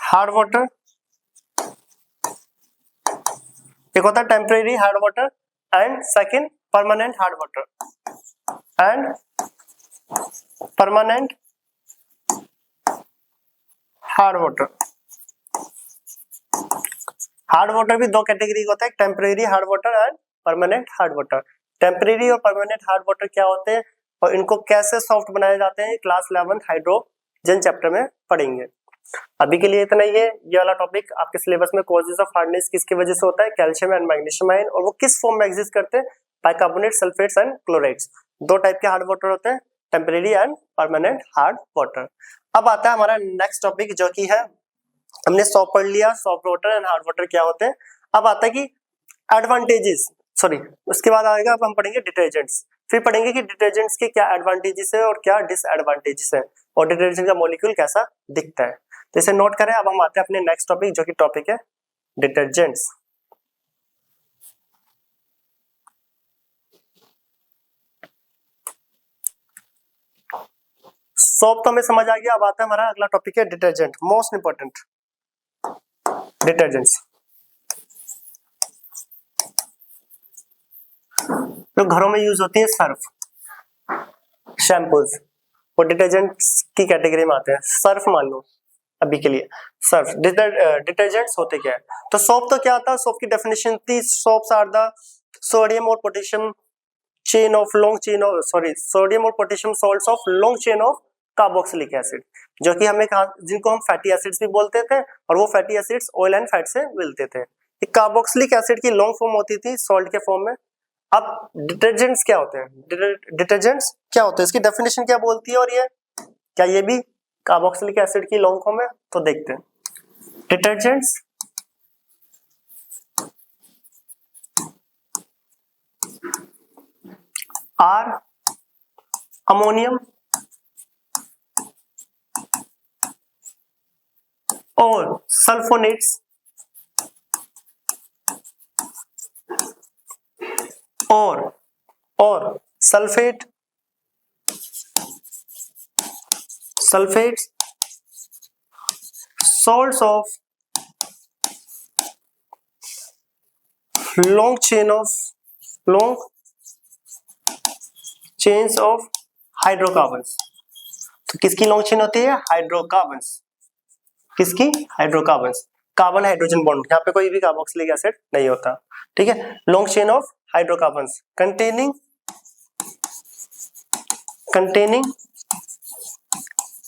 हार्ड वाटर, एक होता है temporary hard water and second permanent hard water and permanent hard water. Hard water भी दो कैटेगरी का होता है, temporary hard water and permanent hard water. Temporary और परमानेंट हार्ड वाटर क्या होते हैं और इनको कैसे सॉफ्ट बनाए जाते हैं क्लास 11th हाइड्रोजन चैप्टर में पढ़ेंगे। अभी के लिए इतना ही है। ये वाला टॉपिक आपके सिलेबस में कॉजेज ऑफ हार्डनेस किसकी वजह से होता है? Calcium and magnesium ion. और वो किस फॉर्म में एग्जिस्ट करते हैं? Bicarbonate, sulphates and chlorides. दो टाइप के हार्ड वाटर होते हैं, temporary and permanent hard water. अब आता है हमारा नेक्स्ट टॉपिक जो कि है, हमने सॉफ्ट पढ़ लिया, soft water and hard water क्या होते हैं। अब आता है कि एडवांटेजेस, सॉरी उसके बाद आएगा, अब हम पढ़ेंगे डिटर्जेंट्स, फिर पढ़ेंगे कि डिटर्जेंट्स के क्या एडवांटेजेस है और क्या डिसएडवांटेजेस है और डिटर्जेंट का मॉलिक्यूल कैसा दिखता है। तो इसे नोट करें। अब हम आते हैं अपने नेक्स्ट टॉपिक जो कि टॉपिक है डिटर्जेंट्स। सोप तो हमें समझ आ गया, अब आता है हमारा अगला टॉपिक है डिटर्जेंट, मोस्ट इंपॉर्टेंट डिटर्जेंट्स। तो घरों में यूज होती है सर्फ, शैम्पूज, वो डिटर्जेंट्स की कैटेगरी में आते हैं। सर्फ मान लो अभी के लिए, सर्फ। डिटर्जेंट्स होते क्या है? तो सोप तो क्या आता है, सोप की डेफिनेशन थी, सोप्स आर द सोडियम और potassium chain of long chain of sodium और potassium salts of long chain of carboxylic acid, जो कि हमें जिनको हम फैटी एसिड्स भी बोलते थे, और वो fatty acids oil and fat से मिलते थे। कार्बोक्सिलिक एसिड की लॉन्ग फॉर्म होती थी सॉल्ट के फॉर्म में। अब डिटर्जेंट्स क्या होते हैं? डिटर्जेंट्स क्या होते हैं, इसकी डेफिनेशन क्या बोलती है, और ये क्या ये भी कार्बोक्सिलिक एसिड की लॉन्ग फॉर्म है? तो देखते हैं। डिटर्जेंट्स आर अमोनियम और सल्फोनेट्स और sulphates salts of long chains of hydrocarbons। तो किसकी लॉन्ग चेन होती है? हाइड्रोकार्बन्स। किसकी? हाइड्रोकार्बन्स। कार्बन हाइड्रोजन बॉन्ड, यहाँ पे कोई भी कार्बोक्सिलिक एसिड नहीं होता, ठीक है। Long chain of hydrocarbons containing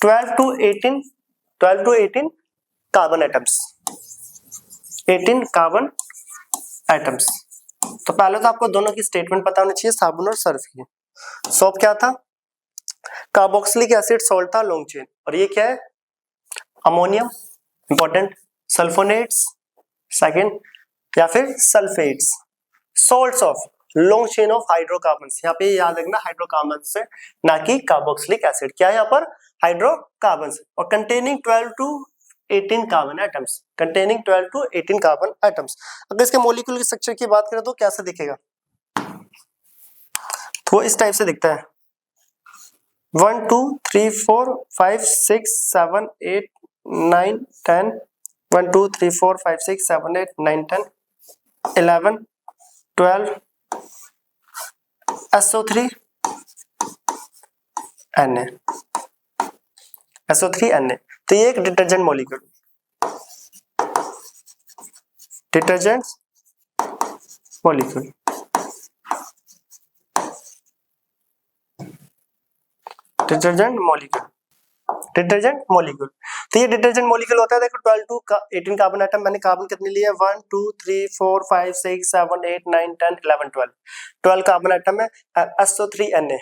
12 to 18 carbon atoms, 18 carbon atoms. तो पहले तो आपको दोनों की स्टेटमेंट पता होनी चाहिए, साबुन और सर्फ की। सोप क्या था? कार्बोक्सिलिक एसिड सॉल्ट था लॉन्ग चेन, और ये क्या है? अमोनियम, इंपॉर्टेंट, सल्फोनेट्स सेकंड, या फिर sulphates, salts of long chain of hydrocarbons. यहाँ पे याद रखना हाइड्रोकार्बन्स से, ना कि कार्बोक्सिलिक एसिड। क्या है यहाँ पर? हाइड्रोकार्बन्स। और containing 12 to 18 carbon atoms, containing 12 to 18 carbon atoms. अगर इसके मॉलिक्यूल की स्ट्रक्चर की बात करें तो कैसे दिखेगा? तो इस टाइप से दिखता है, 1 2 3 4 5 6 7 8 9 10, 1 2 3 4 5 6 7 8 9 10 11 12 SO3 Na, SO3 Na। तो ये एक detergent molecule, detergent molecule, detergent molecule, detergent molecule. तो ये डिटर्जेंट मॉलिक्यूल होता है, देखो 12 to 18 कार्बन एटम। मैंने कार्बन कितने लिए? 1 2 3 4 5 6 7 8 9 10 11 12 कार्बन एटम है। SO3 Na,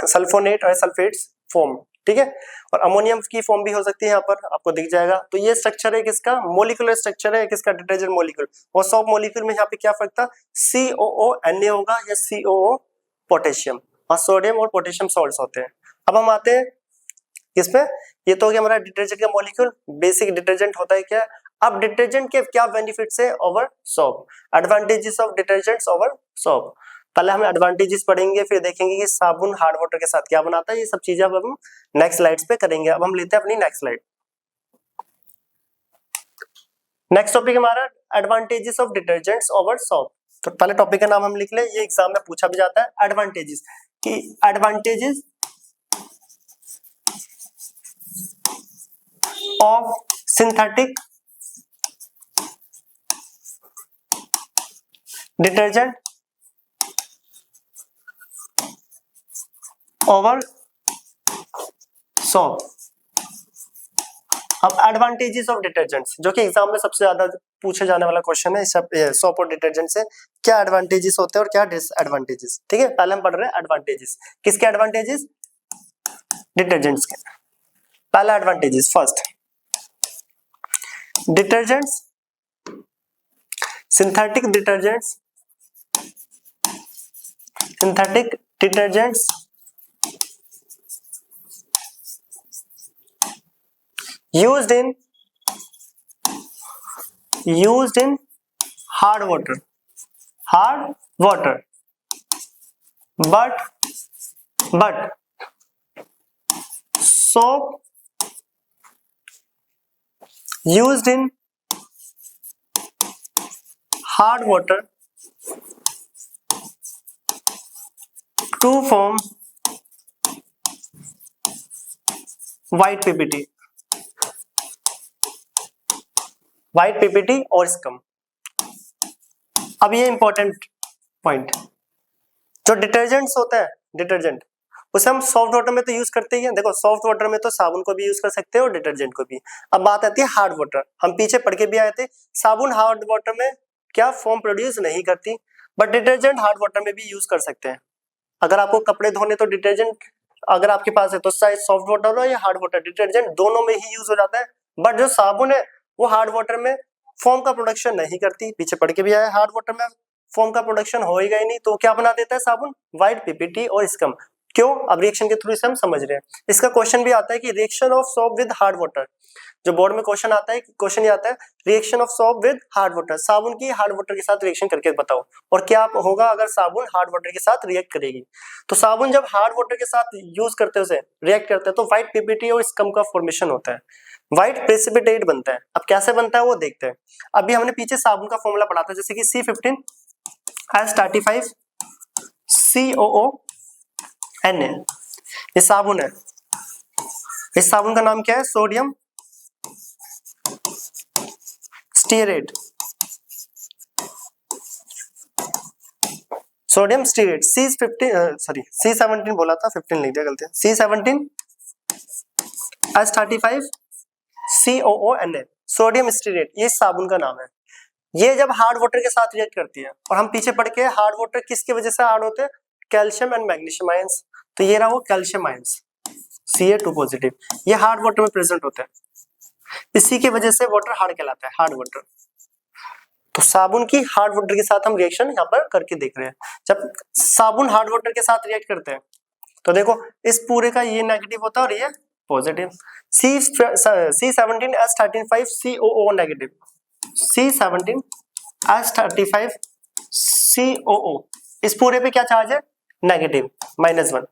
सल्फोनेट और सल्फेट्स फॉर्म, ठीक है। और अमोनियम की फॉर्म भी हो सकती है, यहाँ पर आपको दिख जाएगा। तो ये स्ट्रक्चर है किसका? मोलिकुलर स्ट्रक्चर है किसका? Detergent molecule. और सॉप मॉलिक्यूल में यहाँ पे क्या फर्क था? COO Na होगा या COO पोटेशियम, और सोडियम और पोटेशियम सॉल्ट्स होते हैं। अब हम आते हैं किसमें? ये तो हो गया हमारा डिटर्जेंट का मॉलिक्यूल, बेसिक डिटर्जेंट होता है क्या। अब डिटर्जेंट के क्या बेनिफिट्स है over soap? Advantages of detergents over soap. पहले हम एडवांटेजेस पढ़ेंगे, फिर देखेंगे कि साबुन हार्ड वाटर के साथ क्या बनाता है। ये सब चीजें अब हम नेक्स्ट स्लाइड्स पे करेंगे। अब हम लेते हैं अपनी नेक्स्ट स्लाइड। नेक्स्ट टॉपिक हमारा advantages of detergents over soap. तो पहले टॉपिक का नाम हम लिख ले, ये एग्जाम में पूछा भी जाता है, एडवांटेजेस। कि advantages of synthetic detergent over soap. अब एडवांटेजेस ऑफ डिटर्जेंट्स, जो कि एग्जाम में सबसे ज्यादा पूछे जाने वाला क्वेश्चन है, सब सोप और डिटर्जेंट से क्या एडवांटेजेस होते हैं और क्या डिसएडवांटेजेस, ठीक है। पहले हम पढ़ रहे हैं एडवांटेजेस। किसके एडवांटेजेस? डिटर्जेंट्स के। पहला advantages, first, detergents, synthetic detergents used in used in hard water but soap used in hard water to form white PPT और scum। अब ये इंपॉर्टेंट पॉइंट, जो डिटर्जेंट्स होता है, डिटर्जेंट उसे हम सॉफ्ट वाटर में तो यूज करते ही हैं। देखो सॉफ्ट वाटर में तो साबुन को भी यूज कर सकते हैं और डिटर्जेंट को भी। अब बात आती है हार्ड वाटर, हम पीछे पढ़ के भी आए थे, साबुन हार्ड वाटर में क्या फॉर्म प्रोड्यूस नहीं करती, बट डिटर्जेंट हार्ड वाटर में भी यूज कर सकते हैं। अगर आपको कपड़े धोने तो डिटर्जेंट अगर आपके पास है तो चाहे सॉफ्ट वाटर हो या हार्ड वाटर, डिटर्जेंट दोनों में ही यूज हो जाता है। बट जो साबुन है वो हार्ड वाटर में फॉर्म का प्रोडक्शन नहीं करती, पीछे पढ़ के भी आया, हार्ड वाटर में फॉर्म का प्रोडक्शन होएगा ही नहीं, तो क्या बना देता है साबुन, व्हाइट पीपीटी और स्कम। क्यों, अब रिएक्शन के थ्रू इसे हम समझ रहे हैं। इसका क्वेश्चन भी आता है कि reaction of soap with hard water, जो बोर्ड में क्वेश्चन आता है, क्वेश्चन ये आता है reaction of soap with hard water, साबुन की हार्ड वाटर के साथ रिएक्शन करके बताओ और क्या होगा अगर साबुन हार्ड वाटर के साथ रिएक्ट करेगी। तो साबुन जब हार्ड वाटर के साथ यूज करते हैं, उसे रिएक्ट करते हैं, तो व्हाइट पीपीटी और स्कम का फॉर्मेशन होता है, व्हाइट प्रेसिपिटेट बनता है। अब कैसे बनता है वो देखते हैं। अभी हमने पीछे साबुन का फॉर्मूला पढ़ा था, जैसे कि C15H35 COONA, ये साबुन है। इस साबुन का नाम क्या है, sodium stearate, sodium stearate. C17 बोला था, 15 लिख दिया गलती, C17H35 COONA, सोडियम स्टीरेट, ये साबुन का नाम है। ये जब हार्ड वाटर के साथ रिएक्ट करती है, और हम पीछे पढ़ के हार्ड वाटर किसकी वजह से हार्ड होते हैं, कैल्शियम एंड मैग्नीशियम आयंस, तो ये रहा वो कैल्शियम आयंस Ca2 पॉजिटिव, ये हार्ड वाटर में प्रेजेंट होते हैं, इसी की वजह से वाटर हार्ड कहलाता है, हार्ड वाटर। तो साबुन की हार्ड वाटर के साथ हम रिएक्शन यहाँ पर करके देख रहे हैं। जब साबुन हार्ड वाटर के साथ रिएक्ट करते हैं तो देखो इस पूरे का ये नेगेटिव होता है और ये positive, C17H35 COO negative, C17H35 COO, इस पूरे पे क्या चार्ज है, नेगेटिव -1,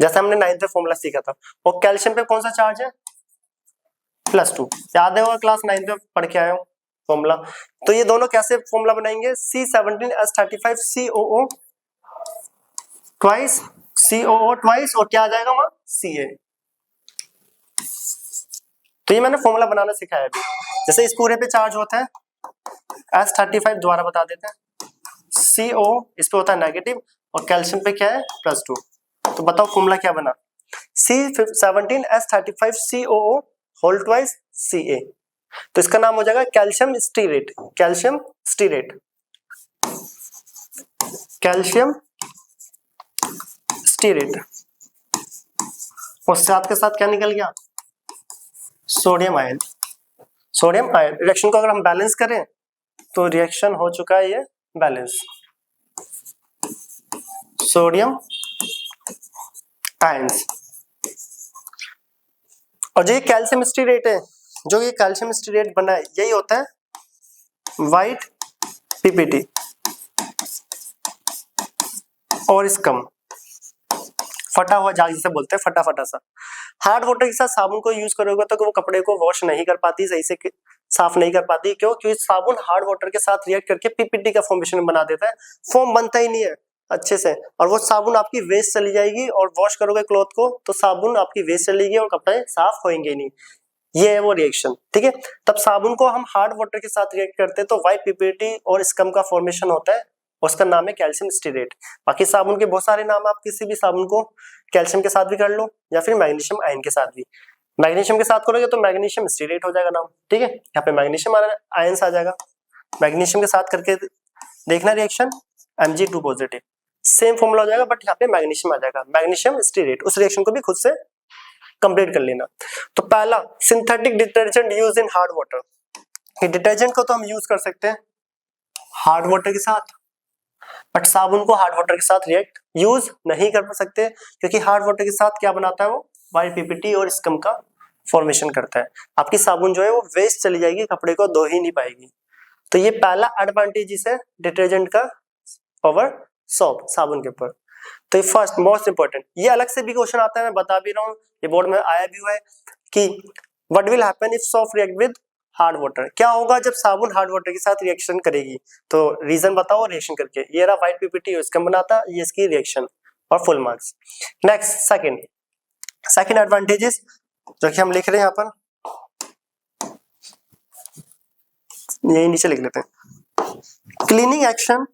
जैसे हमने 9th में फॉर्मूला सीखा था। और कैल्शियम पे कौन सा चार्ज है, +2, याद है, क्लास 9th में पढ़ के आए हो फॉर्मूला। तो ये दोनों कैसे फॉर्मूला बनाएंगे, C17H35 COO ट्वाइस और क्या आ जाएगा वहां, Ca। तो ये मैंने फॉर्मूला बनाना सिखाया अभी। जैसे इस पूरे पे चार्ज होता है H35, द्वारा बता देते हैं, CO इस पे होता है नेगेटिव और कैल्शियम पे क्या है, +2। तो बताओ फॉर्मूला क्या बना, C17H35 COO whole twice Ca, तो इसका नाम हो जाएगा calcium stearate, calcium stearate, calcium stearate. और साथ के साथ क्या निकल गया, sodium ion, sodium ion. Reaction को अगर हम बैलेंस करें तो रिएक्शन हो चुका है ये बैलेंस, सोडियम आयंस। और जो ये कैल्शियम स्टीरेट है, जो ये कैल्शियम स्टीरेट बना है, यही होता है व्हाइट पीपीटी और स्कम, फटा हुआ झाग जिसे बोलते हैं, फटा फटा सा। हार्ड वाटर के साथ साबुन को यूज करोगे तो वो कपड़े को वॉश नहीं कर पाती, सही से साफ नहीं कर पाती। क्यों, क्योंकि साबुन हार्ड वाटर के साथ रिएक्ट करके पीपीटी का फॉर्मेशन बना देता है, फॉर्म बनता ही नहीं है अच्छे से, और वो साबुन आपकी वेस्ट चली जाएगी, और वॉश करोगे क्लॉथ को तो साबुन आपकी वेस्ट चलेगी और कपड़े साफ होंगे नहीं। ये है वो रिएक्शन, ठीक है। तब साबुन को हम हार्ड वाटर के साथ रिएक्ट करते हैं तो व्हाइट पीपीटी और स्कम का फॉर्मेशन होता है, उसका नाम है कैल्शियम स्टीरेट। बाकी साबुन के बहुत सारे नाम, आप किसी भी साबुन को कैल्शियम के साथ भी कर लो या फिर मैग्नीशियम आयन के साथ भी। मैग्नीशियम के साथ करोगे तो मैग्नीशियम स्टीरेट हो जाएगा नाम, ठीक है। यहाँ पे मैग्नीशियम आयंस आ जाएगा, मैग्नीशियम के साथ करके देखना reaction, Mg2 positive, same formula हो जाएगा, बट यहाँ पे मैग्नीशियम आ जाएगा, मैग्नीशियम स्टीरेट। उस रिएक्शन को भी खुद से कंप्लीट कर लेना। तो पहला, synthetic detergent use in hard water. Detergent को तो हम यूज कर सकते हैं हार्ड वाटर के साथ, बट साबुन को हार्ड वाटर के साथ रिएक्ट यूज नहीं कर सकते, क्योंकि हार्ड वाटर के साथ क्या बनाता है, वो व्हाइट पीपीटी और स्कम का फॉर्मेशन करता है। आपकी साबुन जो है वो वेस्ट चली जाएगी, कपड़े को धो ही नहीं पाएगी। तो ये पहला एडवांटेज है डिटर्जेंट का ओवर सोप, साबुन के ऊपर। तो ये फर्स्ट मोस्ट इंपॉर्टेंट, ये अलग से भी क्वेश्चन आता है, मैं बता भी रहा हूँ, ये बोर्ड में आया भी हुआ है कि what will happen if soap react with hard water, क्या होगा जब साबुन हार्ड वाटर के साथ रिएक्शन करेगी, तो रीजन बताओ रिएक्शन करके। ये रहा व्हाइट पीपीटी, इसका बनाता, ये इसकी रिएक्शन और full marks. Next second advantages जो कि हम लिख रहे हैं यहाँ पर, यही नीचे लिख लेते हैं। Cleaning action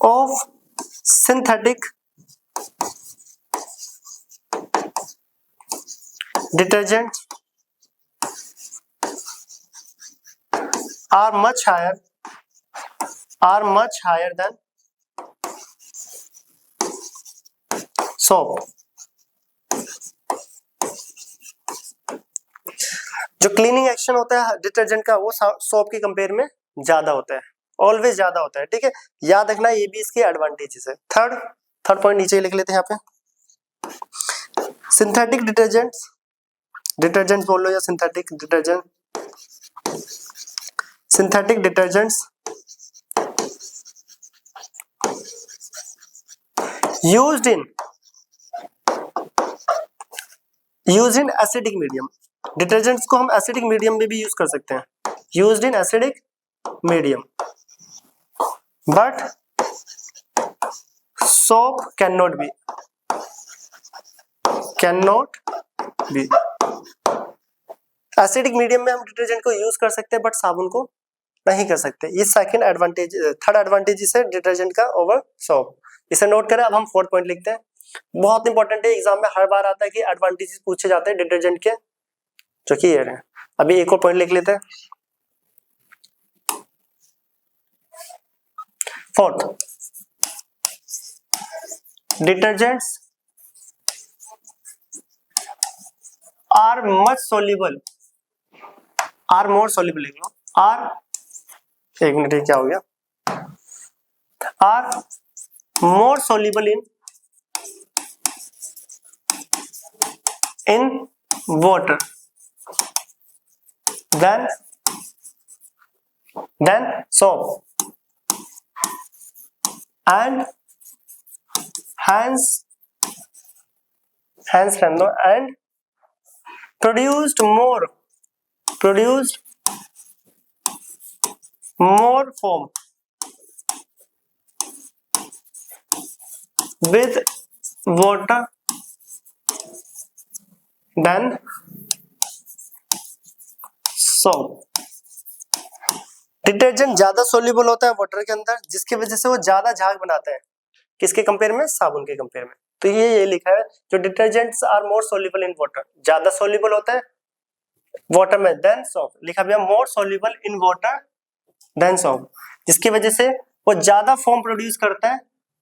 of synthetic detergent are much higher than soap। जो क्लीनिंग एक्शन होता है डिटर्जेंट का वो सोप की कंपेयर में ज्यादा होता है, ऑलवेज ज्यादा होता है, ठीक है, याद रखना, ये भी इसके एडवांटेजेस है। थर्ड पॉइंट नीचे लिख लेते हैं यहाँ पे, सिंथेटिक डिटर्जेंट्स बोल लो या synthetic detergents used in acidic medium, detergents को हम एसिडिक मीडियम में भी यूज कर सकते हैं, used in acidic medium, but soap can not be. Acidic medium में हम डिटर्जेंट को यूज कर सकते हैं बट साबुन को नहीं कर सकते। ये थर्ड एडवांटेज है डिटर्जेंट का ओवर सोप, इसे नोट करें। अब हम फोर्थ पॉइंट लिखते हैं, बहुत इंपॉर्टेंट है, एग्जाम में हर बार आता है कि एडवांटेजेस पूछे जाते हैं डिटर्जेंट के, जो कि ये है। अभी एक और पॉइंट लिख लेते हैं, fourth, detergents are more soluble, एक मिनट, क्या हो गया, are more soluble in water than soap and hence and produced more foam with water than soap। Detergent ज्यादा सोल्यूबल होता है वाटर के अंदर, जिसकी वजह से वो ज्यादा झाग बनाता है, किसके कंपेयर में, साबुन के कंपेयर में। तो ये लिखा है, जो detergents are more soluble in water, ज्यादा सोल्यूबल होता है वाटर में, देन सोप, लिखा भैया more soluble in water than soap, जिसकी वजह से वो ज्यादा फोम प्रोड्यूस करता है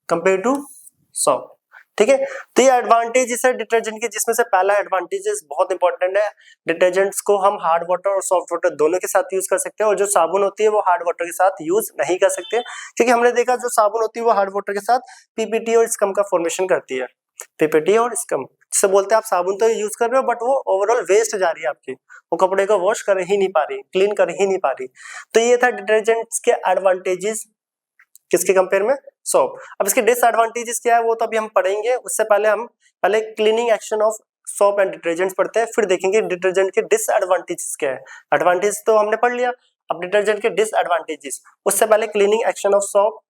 कंपेयर टू सोप, ठीक है। तो ये एडवांटेजेस है डिटर्जेंट के, जिसमें से पहला एडवांटेजेस बहुत इंपॉर्टेंट है, डिटर्जेंट्स को हम हार्ड वाटर और सॉफ्ट वाटर दोनों के साथ यूज कर सकते हैं, और जो साबुन होती है वो हार्ड वाटर के साथ यूज नहीं कर सकते, क्योंकि हमने देखा जो साबुन होती है वो हार्ड वाटर के साथ पीपीटी और स्कम का फॉर्मेशन करती है, पीपीटी और स्कम, जिसे बोलते हैं आप साबुन तो यूज कर रहे हो बट वो ओवरऑल वेस्ट जा रही है आपकी, वो कपड़े को वॉश कर ही नहीं पा रही, क्लीन कर ही नहीं पा रही। तो ये था डिटर्जेंट्स के एडवांटेजेस, किसके कंपेयर में, सोप। अब इसके डिसएडवांटेजेस क्या है वो तो अभी हम पढ़ेंगे, उससे पहले हम cleaning action of soap and detergents पढ़ते हैं, फिर देखेंगे डिटर्जेंट के डिसएडवांटेजेस क्या है। एडवांटेज तो हमने पढ़ लिया, अब डिटर्जेंट के डिसएडवांटेजेस, उससे पहले cleaning action of soap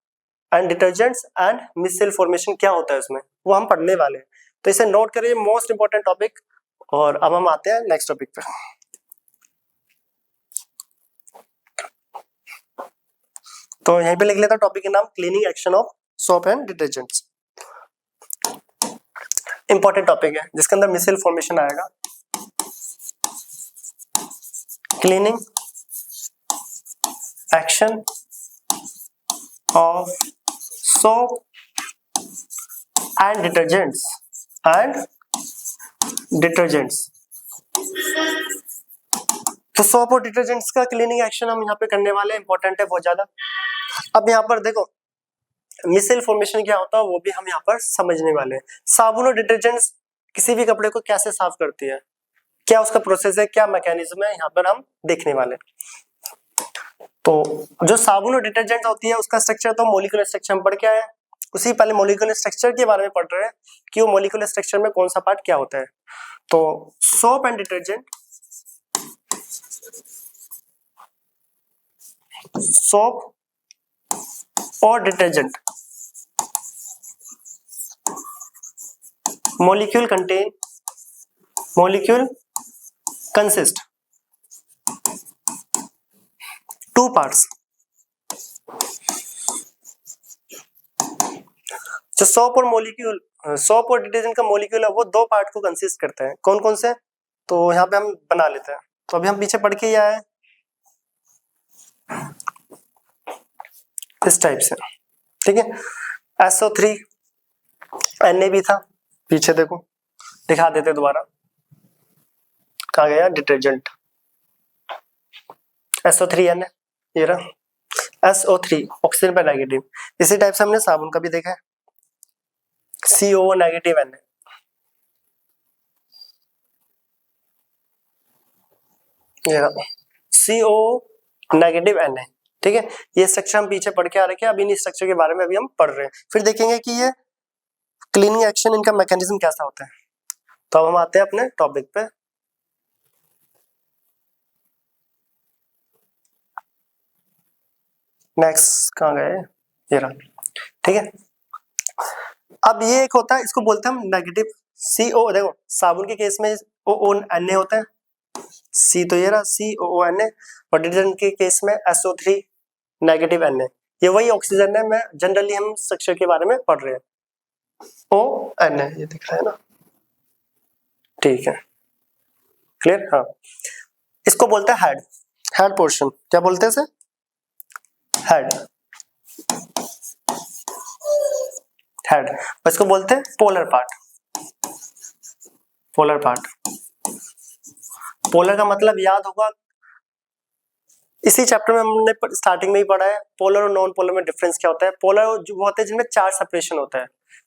and detergents and micelle formation क्या होता है उसमें, वो हम पढ़ने वाले हैं, तो इसे नोट करिए, मोस्ट इंपॉर्टेंट टॉपिक। और अब हम आते हैं नेक्स्ट टॉपिक पे। तो यहीं पे लिख लेता टॉपिक का नाम, cleaning action of soap and detergents. Important topic है जिसके अंदर मिसेल फॉर्मेशन आएगा। Cleaning action of soap and detergents तो सोप और डिटर्जेंट्स का क्लीनिंग एक्शन हम यहाँ पे करने वाले हैं, इंपॉर्टेंट है बहुत ज्यादा। अब यहाँ पर देखो मिसेल फॉर्मेशन क्या होता है वो भी हम यहाँ पर समझने वाले हैं। साबुन और डिटर्जेंट्स किसी भी कपड़े को कैसे साफ करती है, क्या उसका प्रोसेस है, क्या मैकेनिज्म है, यहाँ पर हम देखने वाले। तो जो साबुन और डिटर्जेंट होती है उसका स्ट्रक्चर तो मॉलिक्यूलर स्ट्रक्चर हम पढ़ के आए हैं, उसी पहले मॉलिक्यूलर स्ट्रक्चर के बारे में पढ़ रहे हैं कि वो मॉलिक्यूलर स्ट्रक्चर में कौन सा पार्ट क्या होता है। तो सोप एंड डिटर्जेंट, सोप और detergent molecule consist two parts। जो सोप और डिटर्जेंट का मॉलिक्यूल है वो दो पार्ट को कंसिस्ट करते हैं। कौन कौन से, तो यहाँ पे हम बना लेते हैं। तो अभी हम पीछे पढ़ के ही आए हैं इस टाइप से, ठीक है। SO3 Na भी था, पीछे देखो दिखा देते दोबारा, कहा गया डिटर्जेंट SO3Na, ये रहा SO3 ऑक्सीजन पर नेगेटिव। इसी टाइप से हमने साबुन का भी देखा है, CO नेगेटिव Na, ये रहा CO नेगेटिव Na, ठीक है। ये स्ट्रक्चर हम पीछे पढ़ के आ रखे हैं, अभी इन स्ट्रक्चर के बारे में अभी हम पढ़ रहे हैं, फिर देखेंगे कि ये क्लीनिंग एक्शन इनका मैकेनिज्म कैसा होता है। तो अब हम आते हैं अपने टॉपिक पे। नेक्स्ट कहाँ गए, ये रहा, ठीक है। अब ये एक होता है, इसको बोलते हैं हम नेगेटिव CO। देखो साबुन के केस में OONA होता है, C तो ये रहा COONA, और डिटर्जेंट के केस में SO3 नेगेटिव Na। ये वही ऑक्सीजन है, मैं जनरली हम स्ट्रक्चर के बारे में पढ़ रहे हैं। ONA ये दिख रहा है ना, ठीक है, क्लियर। हाँ, इसको बोलते हैं हेड पोर्शन। क्या बोलते हैं इसे, हेड। इसको बोलते हैं पोलर पार्ट। पोलर का मतलब याद होगा, इसी चैप्टर में हमने स्टार्टिंग में ही पढ़ा है, पोलर और नॉन पोलर में डिफरेंस क्या होता है। पोलर जो होते हैं जिनमें चार्ज सेपरेशन होता है,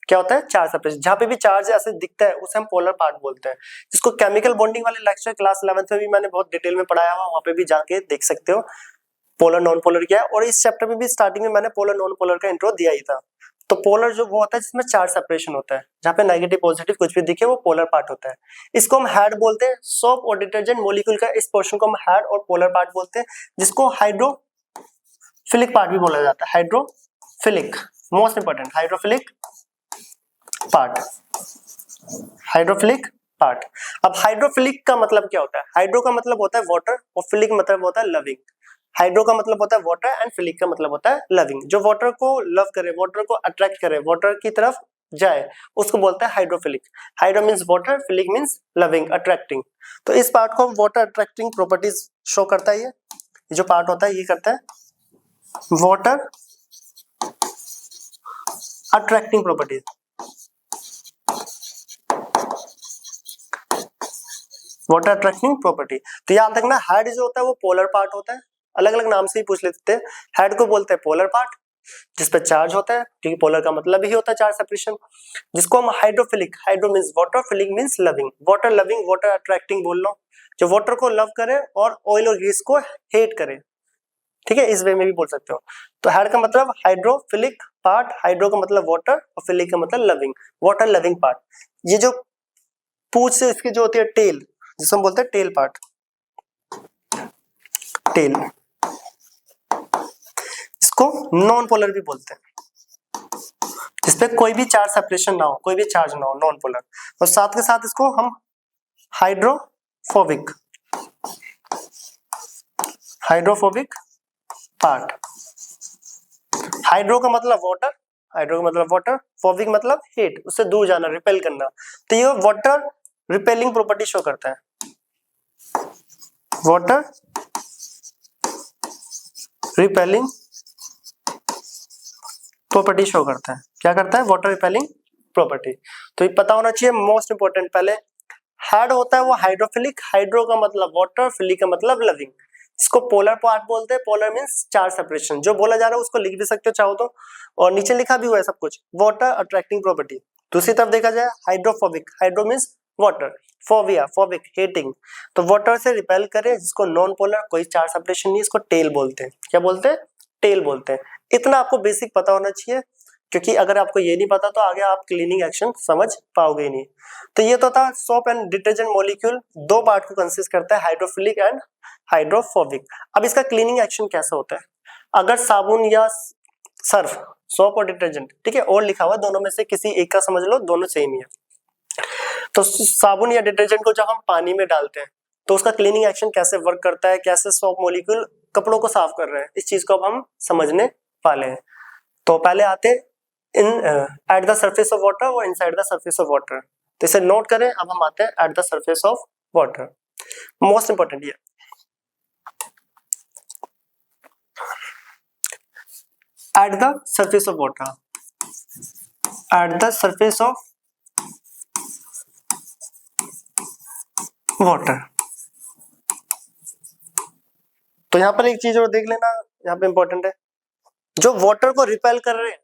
क्या होता है, चार्ज सेपरेशन। जहां पे भी चार्ज ऐसे दिखता है उसे हम पोलर पार्ट बोलते हैं, जिसको केमिकल बॉन्डिंग वाले लेक्चर क्लास 11th में भी मैंने बहुत डिटेल में पढ़ाया हुआ, वहां पे भी जाके देख सकते हो पोलर नॉन पोलर क्या है। और इस चैप्टर में भी स्टार्टिंग में मैंने पोलर नॉन पोलर का इंट्रो दिया ही था। तो पोलर जो वो होता है जिसमें चार्ज सेपरेशन होता है, जहाँ पे नेगेटिव पॉजिटिव कुछ भी दिखे वो पोलर पार्ट होता है, इसको हम हेड बोलते हैं। सोप और डिटर्जेंट मॉलिक्यूल का इस पोर्शन को हम हेड और पोलर पार्ट बोलते हैं, जिसको हाइड्रोफिलिक पार्ट भी बोला जाता है। Hydrophilic, most important, hydrophilic part. अब हाइड्रोफिलिक का मतलब क्या होता है, हाइड्रो का मतलब होता है वाटर और फिलिक मतलब होता है लविंग। हाइड्रो का मतलब होता है वाटर एंड फिलिक का मतलब होता है लविंग। जो वाटर को लव करे, वाटर को अट्रैक्ट करे, वाटर की तरफ जाए, उसको बोलते हैं hydrophilic. Hydro means water, philic means loving, attracting. तो इस पार्ट को वाटर अट्रैक्टिंग प्रॉपर्टीज शो करता है। ये जो पार्ट होता है ये करता है water attracting properties. Water attracting property. तो याद रखना, हेड जो होता है वो पोलर पार्ट होता है, अलग अलग नाम से ही पूछ लेते हैं। हेड को बोलते हैं पोलर पार्ट, जिस पे चार्ज होता है, क्योंकि पोलर का मतलब ही होता है चार्ज सेपरेशन। जिसको हम hydrophilic, hydro means water, philic means loving, water loving, water attracting बोल लो, जो वाटर को लव करे और ऑयल और ग्रीस को हेट करे, ठीक है, इस वे में भी बोल सकते हो। तो हेड का मतलब हाइड्रोफिलिक पार्ट, हाइड्रो का मतलब वाटर और फिलिक का मतलब लविंग, वाटर लविंग पार्ट। ये जो पूंछ से इसकी जो होती है टेल, जिसको हम बोलते हैं टेल पार्ट, टेल, इसको नॉन पोलर भी बोलते हैं, जिसपे कोई भी चार्ज सेपरेशन ना हो, कोई भी चार्ज ना हो, नॉन पोलर। और साथ के साथ इसको हम हाइड्रोफोबिक पार्ट। हाइड्रो का मतलब वाटर, फोबिक मतलब हेट, उससे दूर जाना, रिपेल करना। तो ये वाटर रिपेलिंग प्रॉपर्टी शो करता है, वाटर रिपेलिंग प्रॉपर्टी शो करता है। क्या करता है, वाटर रिपेलिंग प्रॉपर्टी। तो ये पता होना चाहिए, मोस्ट इंपोर्टेंट। पहले हेड होता है वो हाइड्रोफिलिक, हाइड्रो का मतलब वाटर, फिलिक का मतलब लविंग। इसको पोलर पार्ट बोलते हैं। Polar means charge separation. जो बोला जा रहा है उसको लिख भी सकते हो चाहो तो, और नीचे लिखा भी हुआ है सब कुछ, वाटर अट्रैक्टिंग प्रॉपर्टी। दूसरी तरफ देखा जाए hydrophobic, hydro means water, phobia phobic heating, तो वाटर से रिपेल करे जिसको नॉन पोलर, कोई चार्ज सेपरेशन नहीं, इसको टेल बोलते हैं। क्या बोलते हैं? टेल बोलते हैं। इतना आपको बेसिक पता होना चाहिए, क्योंकि अगर आपको ये नहीं पता तो आगे आप क्लीनिंग एक्शन समझ पाओगे नहीं। तो ये तो था सोप एंड डिटर्जेंट मॉलिक्यूल, दो पार्ट को कंसिस्ट करता है, हाइड्रोफिलिक एंड हाइड्रोफोबिक। अब इसका क्लीनिंग एक्शन कैसा होता है? अगर साबुन या सर्फ, सोप और डिटर्जेंट, ठीक है, और लिखा हुआ दोनों में से किसी एक का समझ लो, दोनों सेम ही है। तो साबुन या डिटर्जेंट को जब हम पानी में डालते हैं तो उसका क्लीनिंग एक्शन कैसे वर्क करता है, कैसे सोप मॉलिक्यूल कपड़ों को साफ कर रहे हैं, इस चीज को अब हम समझने वाले हैं। तो पहले आते in at the surface of water और inside the surface of water, तो इसे नोट करें। अब हम आते हैं at the surface of water, most important ये at the surface of water, at the surface of water. तो यहां पर एक चीज और देख लेना, यहाँ पे इंपॉर्टेंट है, जो वाटर को रिपेल कर रहे हैं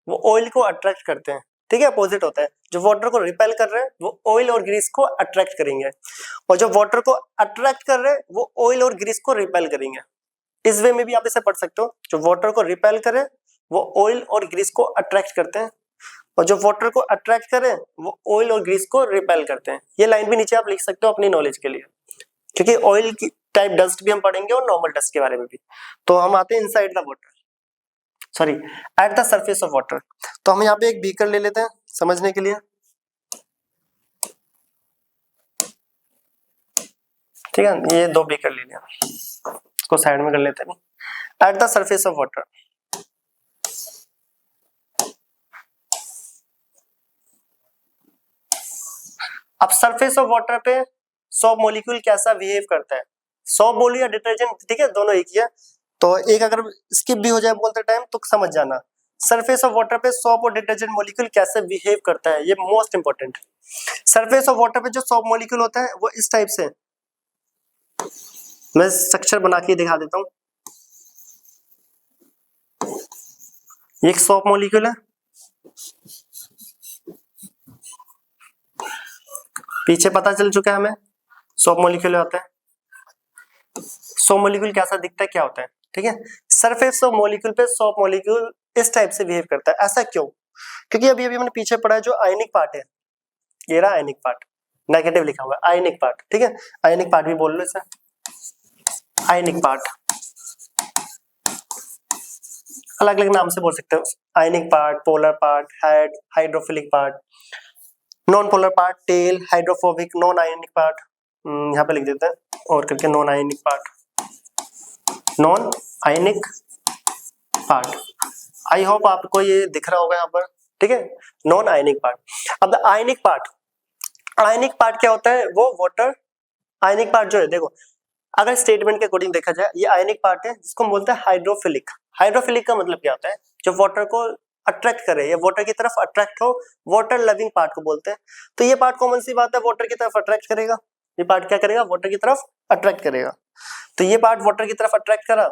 वो ऑयल को अट्रैक्ट करते हैं, ठीक है, अपोजिट होता है। जो वाटर को रिपेल कर रहे हैं वो ऑयल और ग्रीस को अट्रैक्ट करेंगे, और जो वाटर को अट्रैक्ट कर रहे हैं वो ऑयल और ग्रीस को रिपेल करेंगे। इस वे में भी आप इसे पढ़ सकते हो, जो वाटर को रिपेल करे वो ऑयल और ग्रीस को अट्रैक्ट करते हैं, और जो वाटर को अट्रैक्ट करे वो ऑयल और ग्रीस को रिपेल करते हैं। ये लाइन भी नीचे आप लिख सकते हो अपनी नॉलेज के लिए, क्योंकि ऑयल की टाइप डस्ट भी हम पढ़ेंगे और नॉर्मल डस्ट के बारे में भी। तो हम आते हैं inside the water, sorry eight the surface of water. तो हम यहाँ पे एक बीकर ले लेते हैं समझने के लिए, ठीक है, ये दो बीकर ले लिया, इसको साइड में कर लेते हैं। At the surface of water, अब सरफेस ऑफ वाटर पे सोप मॉलिक्यूल कैसा बिहेव करता है, सोप बोलो या डिटर्जेंट, ठीक है, दोनों एक ही है। तो एक अगर स्किप भी हो जाए बोलते टाइम तो समझ जाना, सरफेस ऑफ वाटर पे सोप और डिटर्जेंट मॉलिक्यूल कैसे बिहेव करता है, ये most important. Surface of water पे जो सोप मॉलिक्यूल होता है वो इस टाइप से, मैं स्ट्रक्चर बना के दिखा देता हूं। ये एक सोप मॉलिक्यूल है, पीछे पता चल चुका है हमें सोप मॉलिक्यूल होता है। सोप मॉलिक्यूल कैसा दिखता है, क्या होता है, ठीक है। सरफेस ऑफ मॉलिक्यूल पे सोप मॉलिक्यूल इस टाइप से बिहेव करता है। ऐसा क्यों? क्योंकि अभी अभी हमने पीछे पढ़ा है जो आयनिक पार्ट है, ये रहा आयनिक पार्ट, नेगेटिव लिखा हुआ है आयनिक पार्ट, ठीक है, आयनिक पार्ट भी बोल लो इसे, आयनिक पार्ट अलग अलग नाम से बोल सकते हो, ionic part, polar part, head, hydrophilic part, non polar part, tail, hydrophobic, non ionic part, यहाँ पे लिख देते हैं और करके non ionic part, non ionic part. I hope आपको ये दिख रहा होगा यहाँ पर, ठीक है, नॉन आयनिक पार्ट। अब आयनिक पार्ट, आयनिक पार्ट क्या होता है, वो वाटर, आयनिक पार्ट जो है, देखो अगर स्टेटमेंट के अकॉर्डिंग देखा जाए ये आयनिक पार्ट है जिसको बोलते हैं हाइड्रोफिलिक। हाइड्रोफिलिक का मतलब क्या होता है, जो वाटर को अट्रैक्ट करे या वाटर की तरफ अट्रैक्ट हो, वाटर लविंग पार्ट को बोलते हैं। तो ये पार्ट कॉमन सी बात है, वाटर की तरफ अट्रैक्ट करेगा, ये पार्ट क्या करेगा, वाटर की तरफ अट्रैक्ट करेगा। तो ये पार्ट वाटर की तरफ अट्रैक्ट करा,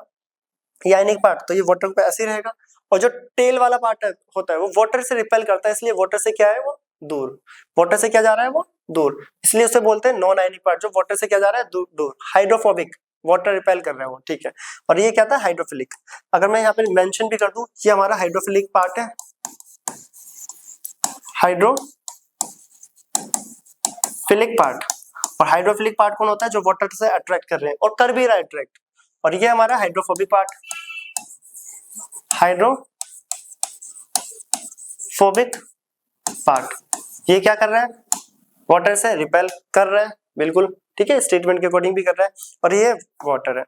ये आयनिक पार्ट, तो ये वाटर पे ऐसे ही रहेगा। और जो टेल वाला पार्ट होता है वो वाटर से रिपेल करता है, इसलिए वाटर से क्या है वो दूर, वाटर से क्या जा रहा है वो दूर, इसलिए उसे बोलते हैं नॉन आयनिक पार्ट, जो वाटर से क्या जा रहा है दूर दूर। हाइड्रोफोबिक, वाटर रिपेल कर रहा है वो, ठीक है। और ये क्या था, हाइड्रोफिलिक। अगर मैं यहाँ पे मेंशन भी कर दूं, ये हमारा हाइड्रोफिलिक पार्ट है, हाइड्रोफिलिक पार्ट। और हाइड्रोफिलिक पार्ट कौन होता है, जो वाटर से अट्रैक्ट कर रहे हैं और कर भी रहा है अट्रैक्ट। और ये हमारा हाइड्रोफोबिक पार्ट, हाइड्रोफोबिक पार्ट, ये क्या कर रहा है, वाटर से रिपेल कर रहा है, बिल्कुल ठीक है, स्टेटमेंट के अकॉर्डिंग भी कर रहा है। और ये वाटर है।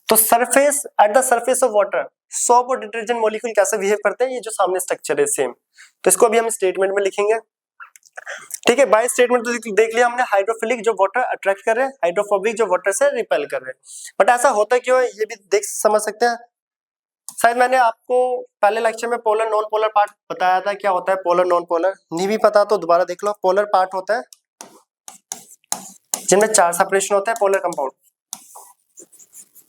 तो surface, eight the surface of water soap और डिटर्जेंट मॉलिक्यूल कैसे बिहेव करते हैं, ये जो सामने स्ट्रक्चर है सेम, तो इसको अभी हम स्टेटमेंट में लिखेंगे, ठीक है। बाय स्टेटमेंट तो देख लिया हमने, हाइड्रोफिलिक जो वाटर अट्रैक्ट कर रहे हैं, हाइड्रोफोबिक जो वाटर से रिपेल कर रहे हैं। बट ऐसा होता क्यों है, ये भी देख समझ सकते हैं। शायद मैंने आपको पहले लेक्चर में पोलर नॉन पोलर पार्ट बताया था, क्या होता है पोलर नॉन पोलर, नहीं भी पता तो दोबारा देख लो। पोलर पार्ट होता है जिनमें चार्ज सेपरेशन होता है, पोलर कंपाउंड।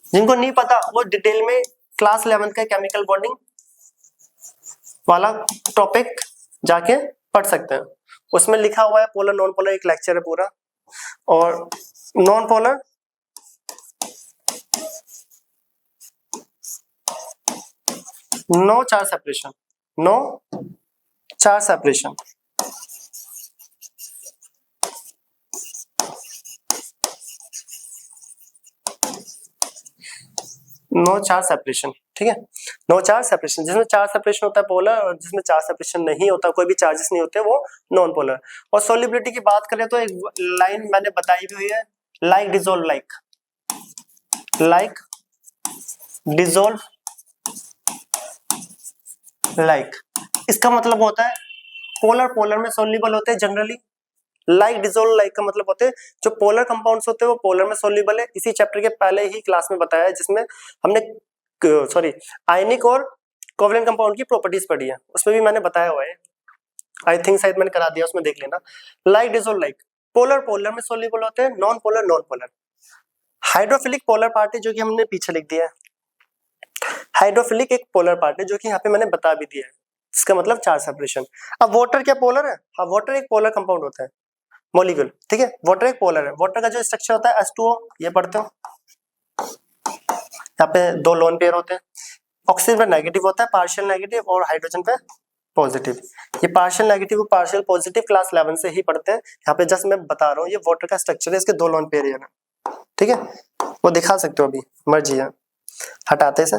जिनको नहीं पता वो डिटेल में क्लास 11th का केमिकल बॉन्डिंग वाला टॉपिक जाके पढ़ सकते हैं। उसमें लिखा हुआ है पोलर नॉन पोलर, एक लेक्चर है पूरा। और non polar no charge separation, no charge separation. No charge separation, ठीक है, नो चार्ज सेपरेशन। जिसमें चार्ज सेपरेशन होता है पोलर, और जिसमें चार्ज सेपरेशन नहीं होता, कोई भी चार्जेस नहीं होते, वो नॉन पोलर। और सॉल्युबिलिटी की बात करें तो एक लाइन मैंने बताई भी हुई है, like dissolve like, like dissolve like. इसका मतलब होता है पोलर पोलर में सॉल्युबल होते हैं जनरली, लाइक डिसॉल्व लाइक का मतलब होते हैं जो पोलर कंपाउंड्स होते हैं वो पोलर में सॉल्युबल है। इसी चैप्टर के पहले ही क्लास में बताया है, जिसमें हमने आयनिक और कोवलेंट कंपाउंड की प्रॉपर्टीज पढ़ी है, उसमें भी मैंने बताया हुआ है। आई थिंक शायद मैंने करा दिया, उसमें देख लेना। Like dissolve like, polar polar में सॉल्युबल होते हैं, non polar non polar. Hydrophilic polar part है, जो कि हमने पीछे लिख दिया है। हाइड्रोफिलिक एक पोलर पार्ट है, जो कि यहाँ पे मैंने बता भी दिया है, इसका मतलब चार्ज सेपरेशन। अब वाटर क्या पोलर है? हाँ, वाटर एक पोलर कंपाउंड होता है, मॉलिक्यूल, ठीक है। वाटर एक पोलर है। वाटर का जो स्ट्रक्चर होता है H2O, ये पढ़ते हो, यहाँ पे दो लोन पेयर होते हैं, ऑक्सीजन पे नेगेटिव होता है, पार्शियल नेगेटिव, और हाइड्रोजन पे पॉजिटिव। ये पार्शियल नेगेटिव और पार्शियल पॉजिटिव क्लास 11 से ही पढ़ते हैं। यहाँ पे जस्ट मैं बता रहा हूँ, ये वाटर का स्ट्रक्चर है, इसके दो लोन पेयर है, ठीक है, वो दिखा सकते हो, अभी मर्जी है, हटाते से।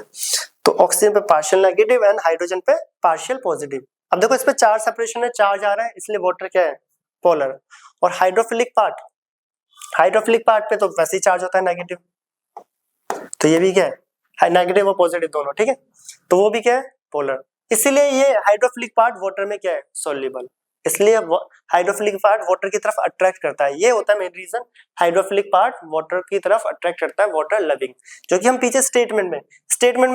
तो ऑक्सीजन पे पार्शियल नेगेटिव एंड हाइड्रोजन पे पार्शियल पॉजिटिव। अब देखो, इस पे चार्ज सेपरेशन है, चार्ज आ रहा है, इसलिए वाटर क्या है? पोलर। और हाइड्रोफिलिक पार्ट पे तो वैसे ही चार्ज होता है नेगेटिव, तो ये भी क्या है? नेगेटिव और पॉजिटिव दोनों, ठीक है, तो वो भी क्या है? पोलर। इसीलिए ये हाइड्रोफिलिक पार्ट वाटर में क्या है? सॉल्युबल। इसलिए हाइड्रोफिलिक पार्ट वाटर की तरफ अट्रैक्ट करता है, ये होता है main reason. Hydrophilic part water की तरफ अट्रैक्ट करता है, वाटर लविंग, जो कि हम पीछे स्टेटमेंट में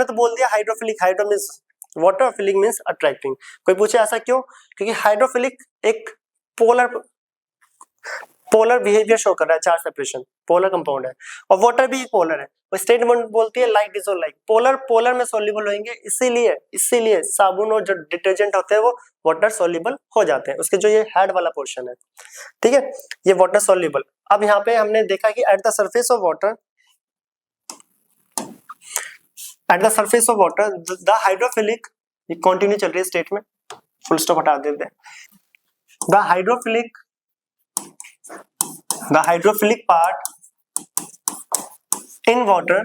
तो बोल दिया hydrophilic, hydro means water, philic means attracting. कोई पूछे ऐसा क्यों? क्योंकि हाइड्रोफिलिक एक पोलर बिहेवियर शो कर रहा है, चार्ज सेपरेशन, पोलर कंपाउंड है। और वाटर भी पोलर है, स्टेटमेंट बोलती है like dissolve like, polar polar में सॉल्युबल होंगे, इसीलिए साबुन और जो डिटर्जेंट होते हैं वो वाटर सॉल्युबल हो जाते हैं। उसके जो ये हेड वाला पोर्शन है, ठीक है, ये वाटर सॉल्युबल। अब यहाँ पे हमने देखा कि eight the surface of water the hydrophilic, continue चल रही है स्टेटमेंट, फुल स्टॉप हटा देते हैं। The hydrophilic part in water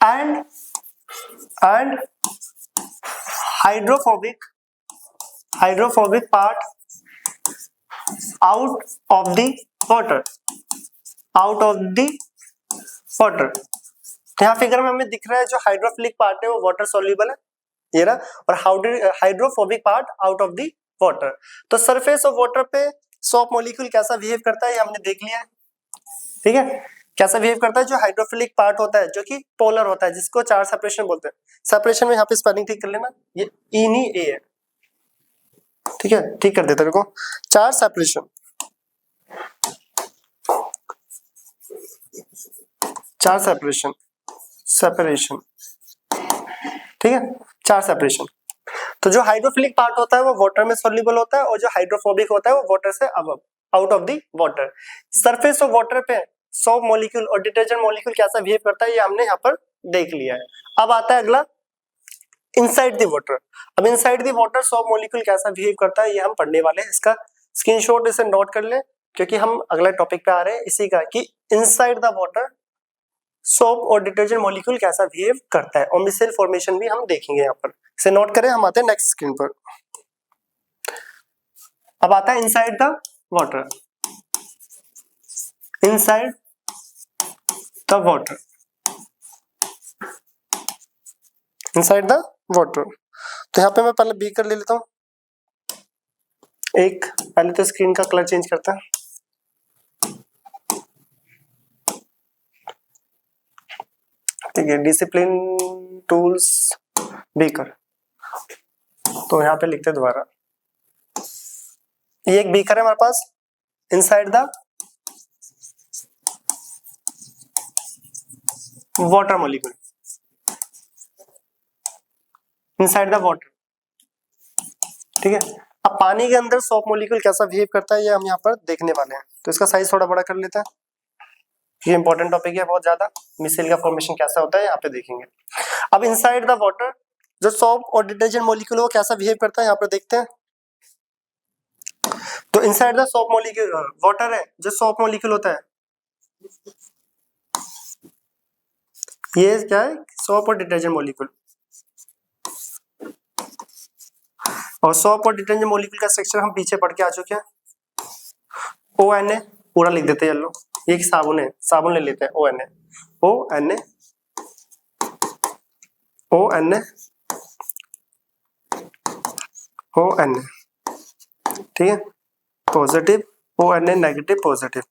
and hydrophobic part out of the water, यहाँ फिगर में हमें दिख रहा है जो हाइड्रोफिलिक पार्ट है वो वाटर सॉल्युबल है, ये रहा, और hydrophobic part out of the water. तो सरफेस ऑफ वाटर पे सॉप मॉलिक्यूल कैसा बिहेव करता है ये हमने देख लिया है, ठीक है, कैसा बिहेव करता है। जो हाइड्रोफिलिक पार्ट होता है जो कि पोलर होता है, जिसको चार्ज सेपरेशन बोलते हैं। सेपरेशन में यहाँ पे स्पेलिंग ठीक कर लेना, ये ई नहीं ए है, ठीक है, ठीक कर देते देखो, चार्ज सेपरेशन, ठीक है, चार्ज सेपरेशन। तो जो हाइड्रोफिलिक पार्ट होता है वो वाटर में सॉल्युबल होता है, और जो हाइड्रोफोबिक होता है वो वाटर से above, out of the water. Surface of water पे सोप मॉलिक्यूल और डिटर्जेंट मॉलिक्यूल कैसा बिहेव करता है ये हमने यहाँ पर देख लिया है। अब आता है अगला, इनसाइड द वाटर। अब inside the water soap molecule कैसा बिहेव करता है ये हम पढ़ने वाले हैं। इसका स्क्रीनशॉट इसे नोट कर ले, क्योंकि हम अगला टॉपिक पे आ रहे हैं इसी का, कि इनसाइड द वाटर सोप और डिटर्जेंट मॉलिक्यूल कैसा बिहेव करता है, और मिसेल फॉर्मेशन भी हम देखेंगे यहाँ पर। इसे नोट करें, हम आते हैं नेक्स्ट स्क्रीन पर। अब आता है inside the water, inside the water, inside the water. तो यहाँ पे मैं पहले बीकर ले लेता हूँ, एक पहले तो स्क्रीन का कलर चेंज करता है, ठीक है, डिसिप्लिन टूल्स बीकर। तो यहाँ पे लिखते दोबारा, ये एक बीकर है हमारे पास, inside the water molecule, inside the water, ठीक है। अब पानी के अंदर सोप मॉलिक्यूल कैसा बिहेव करता है ये हम यहाँ पर देखने वाले हैं, तो इसका साइज थोड़ा बड़ा कर लेते हैं। ये इंपॉर्टेंट टॉपिक है बहुत ज्यादा, मिसेल का फॉर्मेशन कैसा होता है यहाँ पे देखेंगे। अब इनसाइड द वाटर जो सोप और डिटर्जेंट मॉलिक्यूल वो कैसा बिहेव करता है यहाँ पर देखते हैं। तो inside the soap molecule water है, जो सोप मॉलिक्यूल होता है ये क्या है, सोप और डिटर्जेंट मॉलिक्यूल। और सोप और डिटर्जेंट मॉलिक्यूल का स्ट्रक्चर हम पीछे पढ़ के आ चुके हैं। ONA पूरा लिख देते हैं येलो, एक साबुन है, साबुन ले लेते हैं ONA, ONA, ONA, ONA, ठीक है। Positive ONA, negative positive,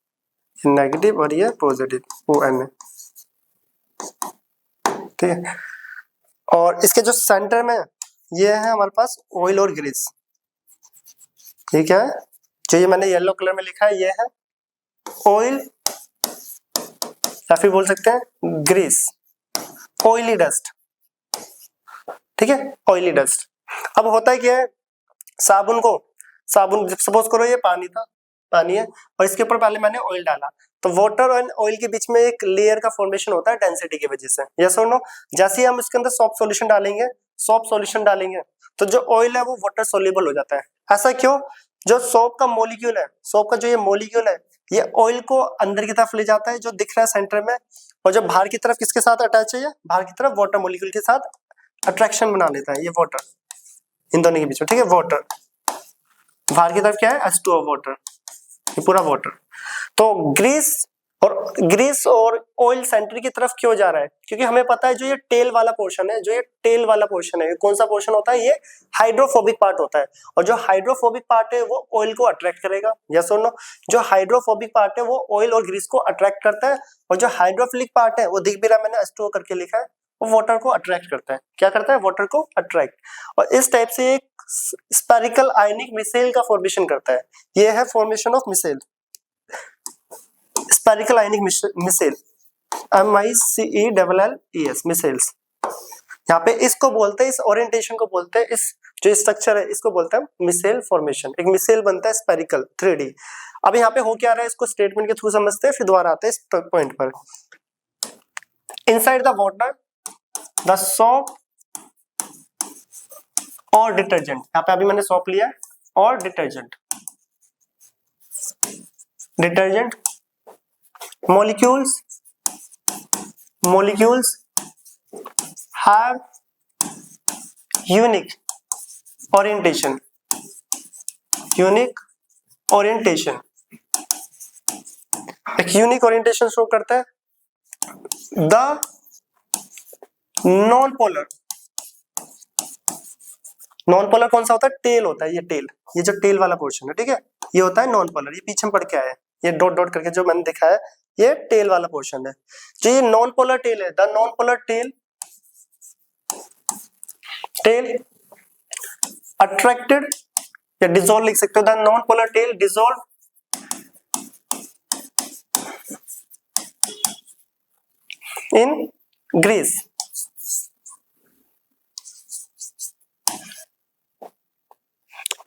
negative और ये पॉजिटिव ONA, ठीक है। और इसके जो सेंटर में ये है हमारे पास ऑयल और ग्रीस, ठीक है। जो ये मैंने येलो कलर में लिखा है ये है ऑयल या फिर बोल सकते हैं ग्रीस, ऑयली डस्ट, ठीक है, ऑयली डस्ट। अब होता है क्या है, साबुन सपोज करो ये पानी था, पानी है और इसके ऊपर पहले मैंने ऑयल डाला, तो वाटर और ऑयल के बीच में एक लेयर का फॉर्मेशन होता है डेंसिटी की वजह से, यस और नो। जैसे ही हम इसके अंदर सॉफ्ट सॉल्यूशन डालेंगे तो जो ऑयल है वो वाटर सोल्यूबल हो जाता है। ऐसा क्यों? जो सोप का मॉलिक्यूल है, सोप का जो ये मॉलिक्यूल है ये ऑयल को अंदर की तरफ ले जाता है जो दिख रहा है सेंटर में, और जो बाहर की तरफ किसके साथ अटैच है, ये बाहर की तरफ वाटर मॉलिक्यूल के साथ अट्रैक्शन बना लेता है, ये वाटर इन दोनों के बीच में, ठीक है। वाटर बाहर की तरफ क्या है, H2O वाटर, ये पूरा वाटर। तो ग्रीस और ऑयल सेंटर की तरफ क्यों जा रहा है, क्योंकि हमें पता है जो ये टेल वाला पोर्शन है, ये कौन सा पोर्शन होता है, ये हाइड्रोफोबिक पार्ट होता है, और जो हाइड्रोफोबिक पार्ट है वो ऑयल को अट्रैक्ट करेगा, यस और नो। जो हाइड्रोफोबिक पार्ट है वो ऑयल और ग्रीस को अट्रैक्ट करता है, और जो हाइड्रोफिलिक पार्ट है वो दिख भी रहा है, मैंने H2O करके लिखा है, वो वाटर को अट्रैक्ट करता है। क्या करता है? वाटर को अट्रैक्ट। और इस टाइप से एक स्पेरिकल आयनिक मिसेल का फॉर्मेशन करता है, ये है formation of micelle, spherical ionic micelle, MICELLES, micelles. यहाँ पे इसको बोलते हैं, इस ओरिएंटेशन को बोलते हैं, इस जो स्ट्रक्चर है इसको बोलते हैं मिसेल फॉर्मेशन। एक मिसेल बनता है स्पेरिकल 3D। अब यहाँ पे हो क्या रहा है इसको स्टेटमेंट के थ्रू समझते हैं, फिर दोबारा आते हैं इस पॉइंट पर। Inside the water the soap और डिटर्जेंट, यहाँ पे अभी मैंने सोप लिया और detergent molecules have unique orientation, एक यूनिक ओरिएंटेशन शो करता है। द नॉन पोलर कौन सा होता है? टेल होता है, ये टेल, ये जो टेल वाला पोर्शन है, ठीक है, ये होता है नॉन पोलर। ये पीछे पढ़ के आया है, ये डॉट डॉट करके जो मैंने दिखाया है ये टेल वाला पोर्शन है। जो ये नॉन पोलर टेल है, the non polar tail attracted या डिसॉल्व लिख सकते हो, the non polar tail dissolve in grease.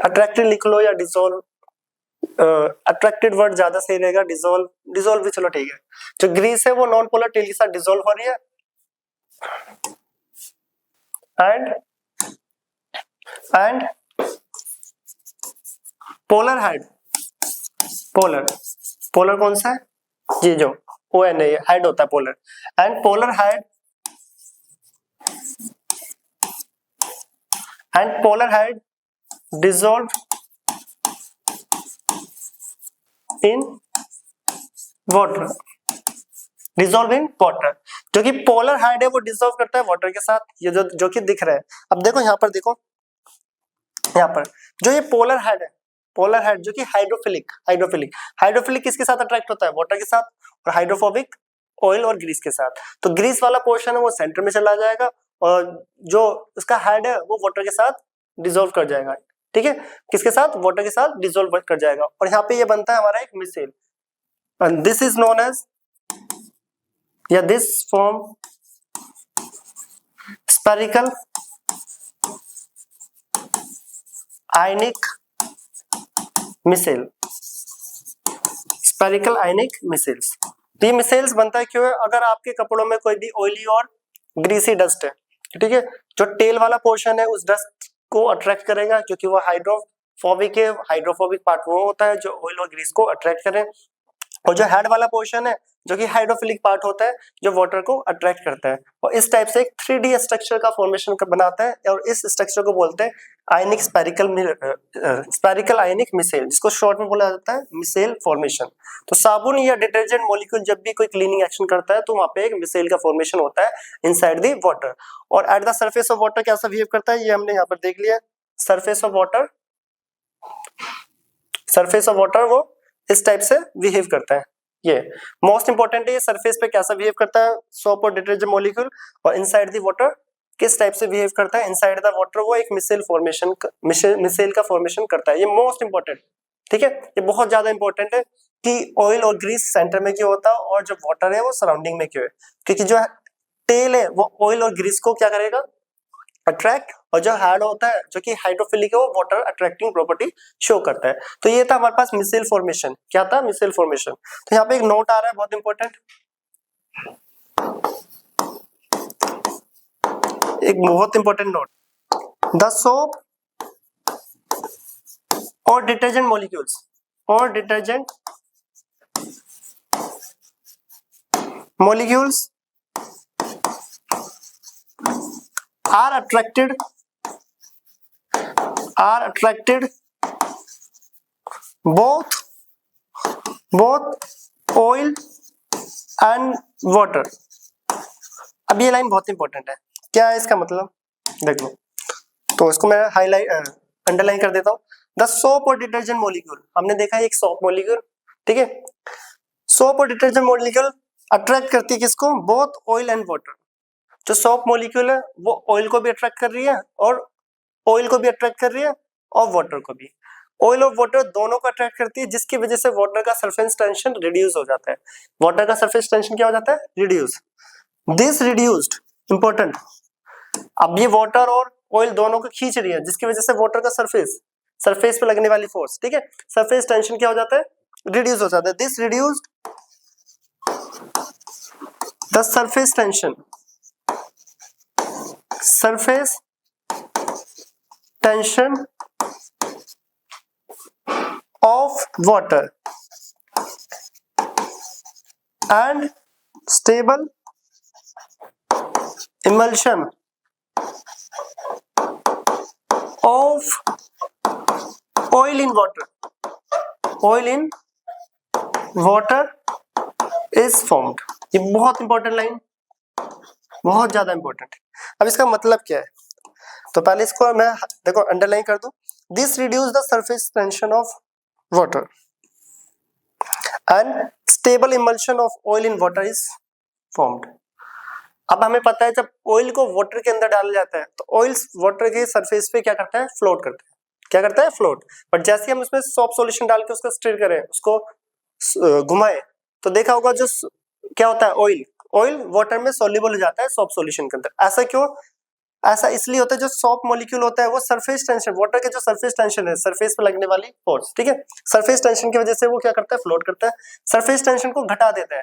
Attracted लिख लो या डिसॉल्व, अट्रैक्टेड वर्ड ज्यादा सही रहेगा, डिसॉल्व भी चलो ठीक है। जो ग्रीस है वो नॉन पोलर टेल के साथ डिसॉल्व हो रही है, एंड पोलर कौन सा है? ये जो ONA हेड होता है polar, and polar head dissolve in water, जो कि पोलर हेड है वो डिसॉल्व करता है वाटर के साथ, ये जो कि दिख रहा है। अब देखो यहाँ पर देखो, यहाँ पर जो ये पोलर हेड जो कि हाइड्रोफिलिक किसके साथ अट्रैक्ट होता है? वाटर के साथ, और हाइड्रोफोबिक ऑयल और ग्रीस के साथ। तो ग्रीस वाला पोर्शन है वो सेंटर में चला जाएगा, और जो उसका हेड है वो वाटर के साथ डिसॉल्व कर जाएगा, ठीक है, किसके साथ? वाटर के साथ डिसॉल्व कर जाएगा, और यहाँ पे ये बनता है हमारा एक micelle, and this is known as, या this form spherical ionic micelle, spherical ionic micelles. ये मिसाइल्स बनता है क्यों है? अगर आपके कपड़ों में कोई भी ऑयली और ग्रीसी डस्ट है, ठीक है, जो टेल वाला पोर्शन है उस डस्ट को अट्रैक्ट करेगा क्योंकि वो हाइड्रोफोबिक है। हाइड्रोफोबिक पार्ट वो होता है जो ऑयल और ग्रीस को अट्रैक्ट करे, और जो हेड वाला पोर्शन है जो कि हाइड्रोफिलिक पार्ट होता है जो वाटर को अट्रैक्ट करता है, और इस टाइप से एक 3D स्ट्रक्चर का फॉर्मेशन बनाता है, और इस स्ट्रक्चर को बोलते हैं आयनिक स्पेरिकल आयनिक मिसाइल, जिसको शॉर्ट में बोला जाता है मिसाइल फॉर्मेशन। तो साबुन या डिटर्जेंट मॉलिक्यूल जब भी कोई क्लीनिंग एक्शन करता है तो वहां पे एक मिसाइल का फॉर्मेशन होता है इनसाइड द वाटर। और eight the surface of water कैसा बिहेव करता है ये हमने यहाँ पर देख लिया। सरफेस ऑफ वाटर वो इस टाइप से बिहेव करता है। ये मोस्ट इंपॉर्टेंट है, ये सरफेस पे कैसा बिहेव करता है सोप और डिटर्जेंट मॉलिक्यूल, और इनसाइड द वाटर किस टाइप से बिहेव करता है। इनसाइड द वाटर वो एक मिसाइल का फॉर्मेशन करता है। ये मोस्ट इंपॉर्टेंट, ठीक है, ये बहुत ज्यादा इंपॉर्टेंट है कि ऑयल और ग्रीस सेंटर में क्यों होता है और जो वाटर है वो सराउंडिंग में क्यों है, क्योंकि जो टेल है वो ऑयल और ग्रीस को क्या करेगा, अट्रैक्ट, और जो हेड होता है जो कि हाइड्रोफिलिक है वो वाटर अट्रैक्टिंग प्रॉपर्टी शो करता है। तो ये था हमारे पास मिसाइल फॉर्मेशन। क्या था? Missile formation. तो यहाँ पे एक नोट आ रहा है बहुत इंपॉर्टेंट, एक बहुत इंपॉर्टेंट नोट, द सोप और detergent molecules are attracted both oil and water। अब ये लाइन बहुत इंपॉर्टेंट है। क्या है इसका मतलब? देख लो, तो इसको मैं अंडरलाइन कर देता हूँ। द सोप और डिटर्जेंट मॉलिक्यूल, हमने देखा है एक सोप मॉलिक्यूल, ठीक है, सोप और डिटर्जेंट मॉलिक्यूल अट्रैक्ट करती है किसको? Both oil and water. जो सोप मॉलिक्यूल है वो ऑयल को भी अट्रैक्ट कर रही है और वाटर को भी। ऑयल और वाटर दोनों को अट्रैक्ट करती है, जिसकी वजह से वाटर का सरफेस टेंशन रिड्यूस हो जाता है। वाटर का सरफेस टेंशन क्या हो जाता है? रिड्यूस। दिस रिड्यूस्ड, इंपॉर्टेंट, अब ये वाटर और ऑयल दोनों को खींच रही है, जिसकी वजह से वाटर का सरफेस पे लगने वाली फोर्स, ठीक है, सरफेस टेंशन क्या हो जाता है? रिड्यूस हो जाता है। This reduced the surface tension of water and stable emulsion of oil in water is formed। ये बहुत इंपॉर्टेंट लाइन, बहुत ज्यादा इंपॉर्टेंट है। अब इसका मतलब क्या है? तो पहले इसको मैं देखो अंडरलाइन कर दूं। This reduce the surface tension of water and stable emulsion of oil in water is formed. अब हमें पता है जब ऑयल को वाटर के अंदर डाला जाता है तो ऑयल वाटर के सरफेस पे क्या करता है? फ्लोट करता है। क्या करता है? फ्लोट। बट जैसे हम उसमें सोप सॉल्यूशन डाल के उसको स्टिर करें, उसको घुमाए, तो देखा होगा जो क्या होता है, ऑयल वाटर में सोल्यूबल हो जाता है सोप सॉल्यूशन के अंदर। ऐसा क्यों? ऐसा इसलिए होता है जो सोप मॉलिक्यूल होता है वो सरफेस टेंशन, वाटर के जो सरफेस टेंशन है, सरफेस पे लगने वाली फोर्स, ठीक है, सरफेस टेंशन की वजह से वो क्या करता है? फ्लोट करता है। सरफेस टेंशन को घटा देता है,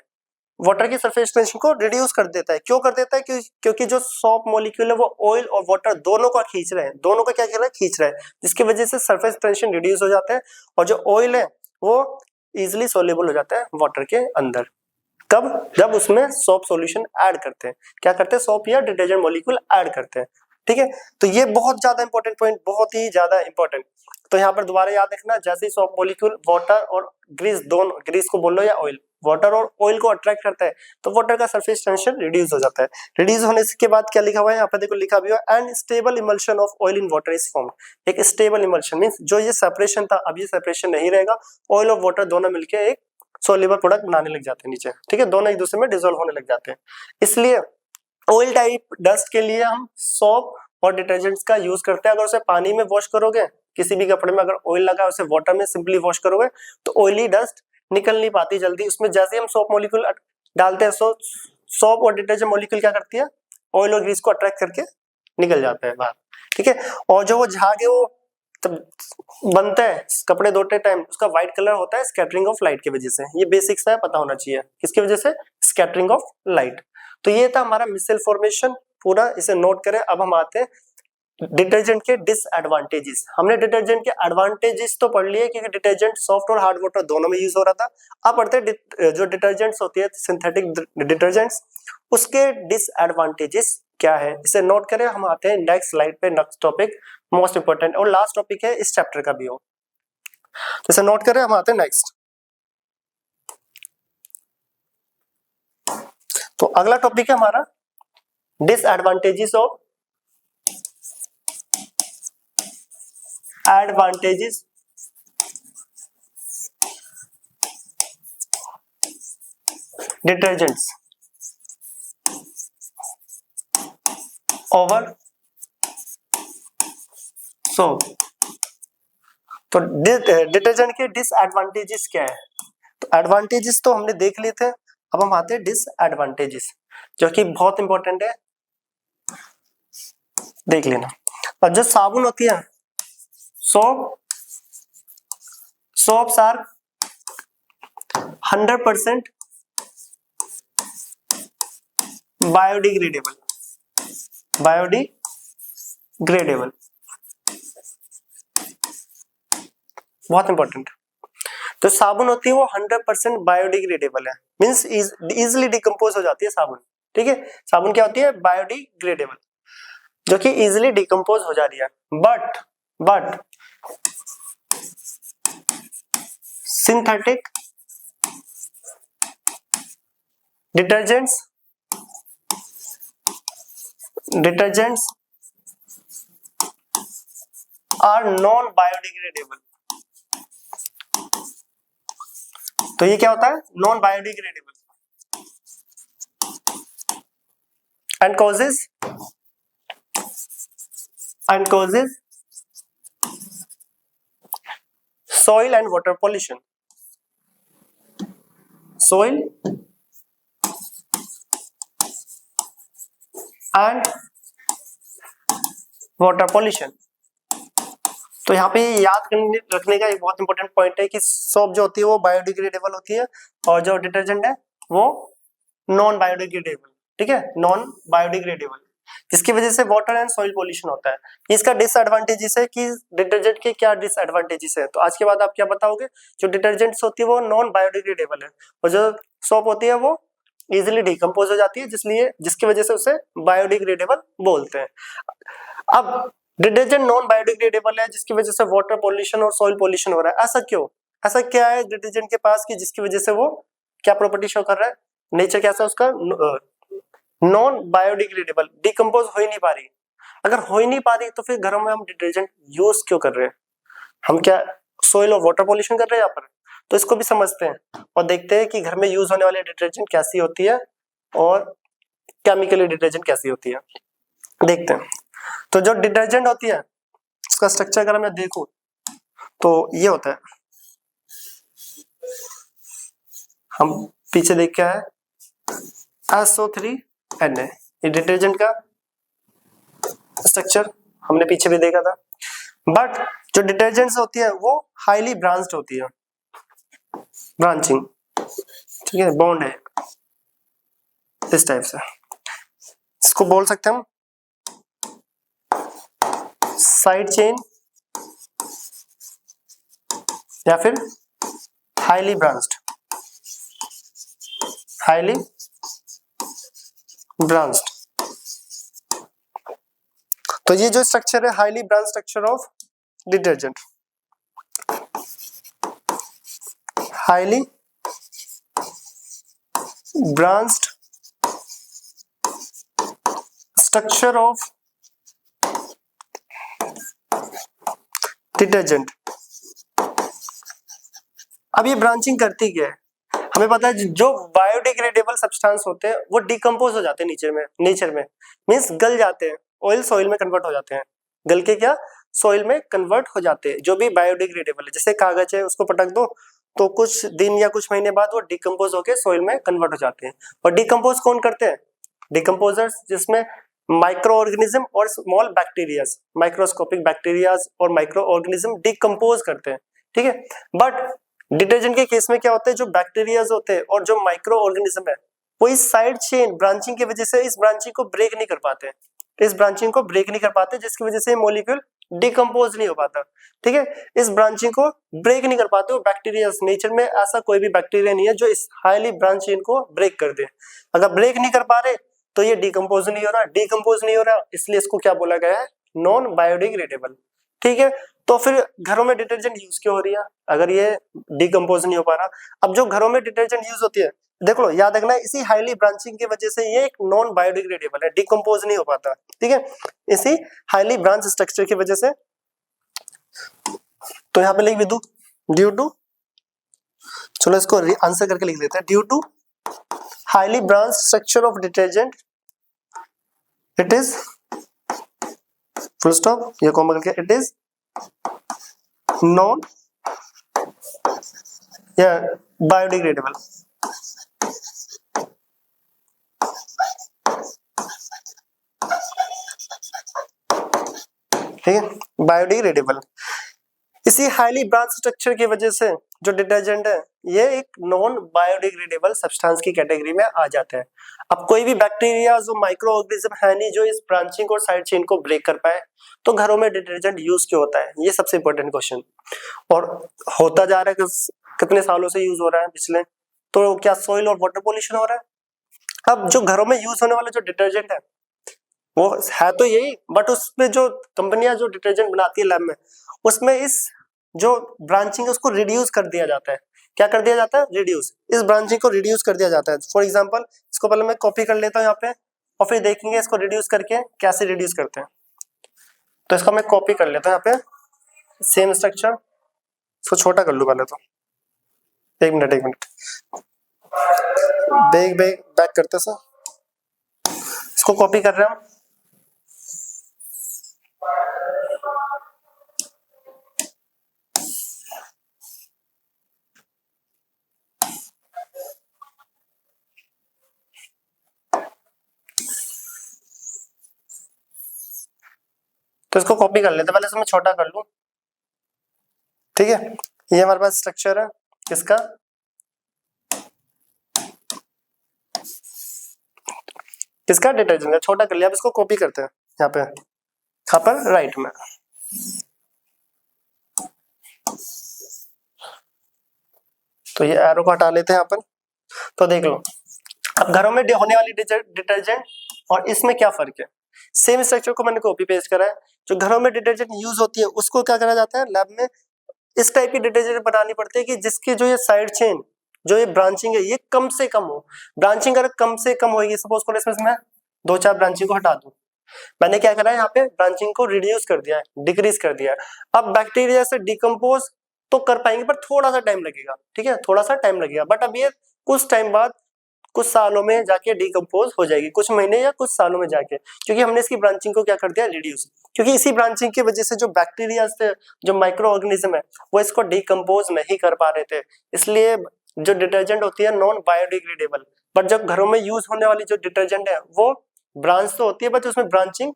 वाटर की सरफेस टेंशन को रिड्यूस कर देता है। क्यों कर देता है? क्योंकि जो सोप मॉलिक्यूल है वो ऑयल और वाटर दोनों को खींच रहे हैं, दोनों को क्या कर रहा है? खींच रहा है, जिसकी वजह से सरफेस टेंशन रिड्यूस हो जाता है, और जो ऑयल है वो इजिली सोल्यूबल हो जाता है वाटर के अंदर। कब? जब उसमें सोप सॉल्यूशन ऐड करते हैं। क्या करते हैं? सोप या डिटर्जेंट मॉलिक्यूल ऐड करते हैं, ठीक है। तो ये बहुत ज्यादा इंपॉर्टेंट पॉइंट, बहुत ही ज्यादा इंपॉर्टेंट। तो यहाँ पर दोबारा याद रखना, जैसे ही सोप मॉलिक्यूल वाटर और ग्रीस, दोनों, ग्रीस को बोलो या ऑयल, वाटर और ऑयल को अट्रैक्ट करता है तो वाटर का सरफेस टेंशन रिड्यूस हो जाता है। रिड्यूस होने के बाद क्या लिखा हुआ है यहाँ पर? देखो लिखा भी हुआ है, and stable emulsion of oil in water is formed. एक स्टेबल इमल्शन मींस जो ये सेपरेशन था अब ये सेपरेशन नहीं रहेगा, ऑयल और वाटर दोनों मिलकर एक सोल्यूबल प्रोडक्ट बनाने लग जाते हैं नीचे, ठीक है, दोनों एक दूसरे में डिसॉल्व होने लग जाते हैं। इसलिए ऑयल टाइप डस्ट के लिए हम सोप और डिटर्जेंट्स का यूज करते हैं। अगर उसे पानी में वॉश करोगे, किसी भी कपड़े में अगर ऑयल लगा है उसे वाटर में सिंपली वॉश करोगे तो ऑयली डस्ट निकल नहीं पाती जल्दी। उसमें जैसे ही हम सोप मॉलिक्यूल डालते हैं, सोप और डिटर्जेंट मॉलिक्यूल क्या करती है? ऑयल और ग्रीस को अट्रैक्ट करके निकल जाता है बाहर, ठीक है। और जो वो झाग है वो तब बनता है कपड़े धोते टाइम, उसका व्हाइट कलर होता है स्कैटरिंग ऑफ लाइट की वजह से। ये बेसिक्स है, पता होना चाहिए किसकी वजह से, स्कैटरिंग ऑफ लाइट। तो ये था हमारा मिसल फॉर्मेशन पूरा, इसे नोट करें। अब हम आते हैं डिटर्जेंट के डिसएडवांटेजेस। हमने डिटर्जेंट के एडवांटेजेस तो पढ़ लिए क्योंकि डिटर्जेंट सॉफ्ट और हार्ड वाटर दोनों में यूज हो रहा था। अब पढ़ते हैं जो डिटर्जेंट्स होती है सिंथेटिक डिटर्जेंट्स, उसके डिसएडवांटेजेस क्या है, इसे नोट करें। हम आते हैं नेक्स्ट स्लाइड पे, नेक्स्ट टॉपिक मोस्ट इंपोर्टेंट और लास्ट टॉपिक है इस चैप्टर का भी हो, तो इसे नोट करें। हम आते हैं नेक्स्ट। तो अगला टॉपिक है हमारा disadvantages of advantages detergents over soap. तो डिटर्जेंट के डिसएडवांटेजेस क्या है, तो एडवांटेजेस तो हमने देख लिए थे, अब हम आते हैं डिसएडवांटेजेस जो कि बहुत इंपॉर्टेंट है, देख लेना। और जो साबुन होती है सोप्स आर 100% बायोडिग्रेडेबल, बहुत इंपॉर्टेंट। तो साबुन होती है वो 100% बायोडिग्रेडेबल है, मींस इजीली डिकम्पोज हो जाती है साबुन। ठीक है, साबुन क्या होती है, बायोडिग्रेडेबल, जो कि इजीली डिकम्पोज हो जा रही है। But synthetic detergents are non biodegradable. तो ये क्या होता है, non biodegradable and causes soil and water pollution, soil and water pollution। तो यहाँ पे याद रखने का एक बहुत इंपॉर्टेंट पॉइंट है कि सोप जो होती है वो बायोडिग्रेडेबल होती है और जो डिटर्जेंट है वो नॉन बायोडिग्रेडेबल। ठीक है, नॉन बायोडिग्रेडेबल, जिसकी वजह से वाटर एंड सॉइल पोल्यूशन होता है। इसका डिसएडवांटेजेस है कि डिटर्जेंट के क्या डिसएडवांटेजेस है, तो आज के बाद आप क्या बताओगे, जो डिटर्जेंट्स होती है वो नॉन बायोडिग्रेडेबल है और जो सोप होती है वो इजिली डिकम्पोज हो जाती है, जिसकी वजह से उसे बायोडिग्रेडेबल बोलते हैं। अब डिटर्जेंट नॉन बायोडिग्रेडेबल है जिसकी वजह से वाटर पोल्यूशन और सॉइल पोल्यूशन हो रहा है, ऐसा क्यों, ऐसा क्या है डिटर्जेंट के पास कि जिसकी वजह से वो क्या प्रॉपर्टी शो कर रहा है, नेचर कैसा उसका, नॉन बायोडिग्रेडेबल, डिकम्पोज हो ही नहीं पा रही। अगर हो ही नहीं पा रही तो फिर घरों में हम डिटर्जेंट यूज क्यों कर रहे हैं, हम क्या सोइल और वाटर पोल्यूशन कर रहे हैं यहाँ पर। तो इसको भी समझते हैं और देखते हैं कि घर में यूज होने वाली डिटर्जेंट कैसी होती है और केमिकली डिटर्जेंट कैसी होती है, देखते हैं। तो जो डिटर्जेंट होती है उसका स्ट्रक्चर अगर मैं देखूं तो ये होता है, हम पीछे देख के आए SO3Na, ये डिटर्जेंट का स्ट्रक्चर हमने पीछे भी देखा था। बट जो डिटर्जेंट्स होती है वो हाईली ब्रांच्ड होती है, ब्रांचिंग, ठीक है, बॉन्ड है इस टाइप से, इसको बोल सकते हैं हम साइड चेन या फिर हाईली ब्रांच्ड, तो ये जो स्ट्रक्चर है highly branch structure of detergent, highly branched structure of detergent. अब ये ब्रांचिंग करती क्या है, हमें पता है जो बायोडिग्रेडेबल सब्सटेंस होते हैं वो डिकम्पोज हो जाते हैं नेचर में मींस गल जाते हैं, ऑयल सॉइल में कन्वर्ट हो जाते हैं, गल के क्या सॉइल में कन्वर्ट हो जाते हैं जो भी बायोडिग्रेडेबल है। जैसे कागज है उसको पटक दो तो कुछ दिन या कुछ महीने बाद वो डिकम्पोज होकर सॉइल में कन्वर्ट हो जाते हैं। और डिकम्पोज कौन करते हैं, डिकम्पोजर्स, जिसमें माइक्रो ऑर्गेनिज्म और स्मॉल बैक्टीरियाज, माइक्रोस्कोपिक बैक्टीरियाज और माइक्रो ऑर्गेनिज्म डिकम्पोज करते हैं, ठीक है। बट डिटर्जेंट के केस में क्या होता है, जो बैक्टीरियाज होते हैं और जो माइक्रो ऑर्गेनिज्म है वो इस साइड चेन ब्रांचिंग की वजह से इस ब्रांचिंग को ब्रेक नहीं कर पाते, इस ब्रांचिंग को ब्रेक नहीं कर पाते, जिसकी वजह से मॉलिक्यूल डिकम्पोज नहीं हो पाता, ठीक है। इस ब्रांचिंग को ब्रेक नहीं कर पाते वो बैक्टीरिया, नेचर में ऐसा कोई भी बैक्टीरिया नहीं है जो इस हाईली ब्रांच चेन को ब्रेक कर दे। अगर ब्रेक नहीं कर पा रहे तो ये डिकम्पोज नहीं हो रहा, डिकम्पोज नहीं हो रहा, इसलिए इसको क्या बोला गया है, नॉन बायोडिग्रेडेबल, ठीक है। तो फिर घरों में डिटर्जेंट यूज क्यों हो रही है, अगर ये डिकम्पोज नहीं हो पा रहा। अब जो घरों में डिटर्जेंट यूज होती है, देख लो, याद रखना, इसी हाईली ब्रांचिंग की वजह से ये एक नॉन बायोडिग्रेडेबल है, डिकम्पोज नहीं हो पाता, ठीक है, इसी हाईली ब्रांच स्ट्रक्चर की वजह से। तो यहाँ पे लिख भी दू, ड्यू टू, चलो इसको आंसर करके लिख देते हैं, due to highly branch structure of detergent it is, full stop, ये कॉमा करके, इट इज नॉन या बायोडिग्रेडेबल, ठीक है, बायोडिग्रेडेबल। इसी हाईली ब्रांच स्ट्रक्चर की वजह से जो डिटर्जेंट है ये एक नॉन बायोडिग्रेडेबल सब्सटेंस की कैटेगरी में आ जाता है। अब कोई भी बैक्टीरिया जो माइक्रो ऑर्गेनिज्म है नहीं जो इस ब्रांचिंग और साइड चेन को ब्रेक कर पाए, तो घरों में डिटर्जेंट यूज क्यों होता है, ये सबसे इंपॉर्टेंट क्वेश्चन। और होता जा रहा है, कितने सालों से यूज हो रहा है पिछले, तो क्या सॉइल और वाटर पोल्यूशन हो रहा है। अब जो घरों में यूज होने वाला जो डिटर्जेंट है वो है तो यही, बट उसमें जो कंपनियां जो डिटर्जेंट बनाती है लैब में, उसमें इस जो ब्रांचिंग है उसको रिड्यूस कर दिया जाता है। क्या कर दिया जाता है, रिड्यूस, इस ब्रांचिंग को रिड्यूस कर दिया जाता है। फॉर एग्जांपल इसको पहले मैं कॉपी कर लेता हूँ यहाँ पे, और फिर देखेंगे इसको रिड्यूस करके कैसे रिड्यूस करते हैं। तो इसको मैं कॉपी कर लेता हूँ यहाँ पे, सेम स्ट्रक्चर, इसको छोटा कर लूँ पहले तो, एक मिनट बैक करते सर, इसको कॉपी कर रहे हैं हम। तो इसको कॉपी कर लेते, पहले इसको मैं छोटा कर लूं, ठीक है। ये हमारे पास स्ट्रक्चर है किसका, किसका, डिटर्जेंट का, छोटा कर लिया। अब इसको कॉपी करते हैं यहाँ पे, यहाँ पर राइट में, तो ये एरो को हटा लेते हैं यहाँ पर। तो देख लो, अब घरों में होने वाली डिटर्जेंट और इसमें क्या फर्क है। सेम स्ट्रक्चर को मैंने कॉपी पेस्ट करा है। जो घरों में डिटर्जेंट यूज होती है उसको क्या करा जाता है, लैब में इस टाइप की डिटर्जेंट बनानी पड़ती है कि जिसकी जो ये साइड चेन, जो ये ब्रांचिंग है, ये कम से कम हो। ब्रांचिंग अगर कम से कम होगी, सपोज करो इसमें मैं 2-4 ब्रांचिंग को हटा दूं, मैंने क्या करा है यहाँ पे, ब्रांचिंग को रिड्यूस कर दिया है, डिक्रीज कर दिया है। अब बैक्टीरिया से डिकम्पोज तो कर पाएंगे पर थोड़ा सा टाइम लगेगा, ठीक है, थोड़ा सा टाइम लगेगा, बट अब ये कुछ टाइम बाद, कुछ सालों में जाके डिकम्पोज हो जाएगी, कुछ महीने या कुछ सालों में जाके, क्योंकि हमने इसकी ब्रांचिंग को क्या कर दिया, रिड्यूस। क्योंकि इसी ब्रांचिंग की वजह से जो बैक्टीरिया थे, जो माइक्रो ऑर्गेनिज्म है, वो इसको डिकम्पोज नहीं कर पा रहे थे, इसलिए जो डिटर्जेंट होती है नॉन बायोडिग्रेडेबल। बट जब घरों में यूज होने वाली जो डिटर्जेंट है वो ब्रांच तो होती है, बट उसमें ब्रांचिंग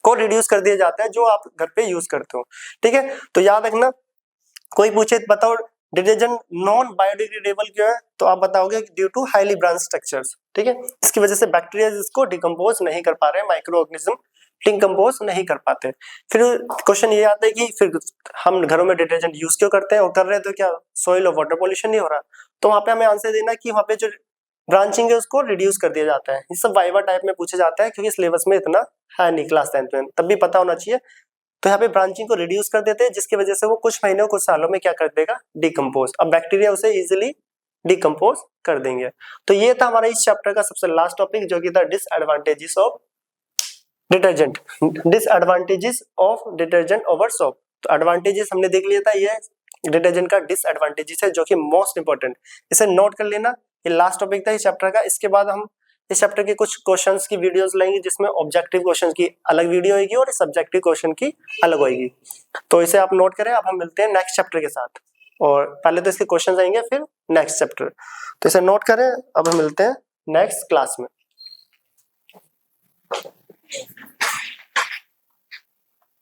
को रिड्यूस कर दिया जाता है जो आप घर पे यूज करते हो, ठीक है। तो याद रखना, कोई पूछे बताओ डिटर्जेंट नॉन बायोडिग्रेडेबल क्यों है, तो आप बताओगे due to highly branch structures, ठीक है। इसकी वजह से बैक्टीरिया इसको डिकम्पोज नहीं कर पा रहे, माइक्रो ऑर्गेनिज्म डिकम्पोज नहीं कर पाते। फिर क्वेश्चन ये आता है कि फिर हम घरों में डिटर्जेंट यूज क्यों करते हैं, और कर रहे हैं तो क्या सॉइल और वाटर पोल्यूशन नहीं हो रहा। तो वहां पे हमें आंसर देना कि वहां पे जो ब्रांचिंग है उसको रिड्यूस कर दिया जाता है। ये सब वाइवा टाइप में पूछा जाता है, क्योंकि सिलेबस में इतना है नहीं क्लास 10th में, तब भी पता होना चाहिए। तो यहाँ पे ब्रांचिंग को रिड्यूस कर देते हैं, जिसकी वजह से वो कुछ महीनों कुछ सालों में क्या कर देगा, डिकम्पोज। अब बैक्टीरिया उसे इजिली डिकम्पोज कर देंगे। तो ये था हमारा इस चैप्टर का सबसे लास्ट टॉपिक, जो कि था disadvantages of detergent, disadvantages of detergent over soap. तो एडवांटेजेस हमने देख लिया था, ये डिटर्जेंट का डिसएडवांटेजेस है जो कि मोस्ट इंपॉर्टेंट, इसे नोट कर लेना। ये लास्ट टॉपिक था इस चैप्टर का। इसके बाद हम इस चैप्टर के कुछ क्वेश्चंस की वीडियोस लाएंगे, जिसमें ऑब्जेक्टिव क्वेश्चंस की अलग वीडियो होगी और सब्जेक्टिव क्वेश्चन की अलग होगी। तो इसे आप नोट करें। अब हम मिलते हैं नेक्स्ट चैप्टर के साथ, और पहले तो इसके क्वेश्चंस आएंगे फिर नेक्स्ट चैप्टर, तो इसे नोट करें। अब हम मिलते हैं नेक्स्ट क्लास में।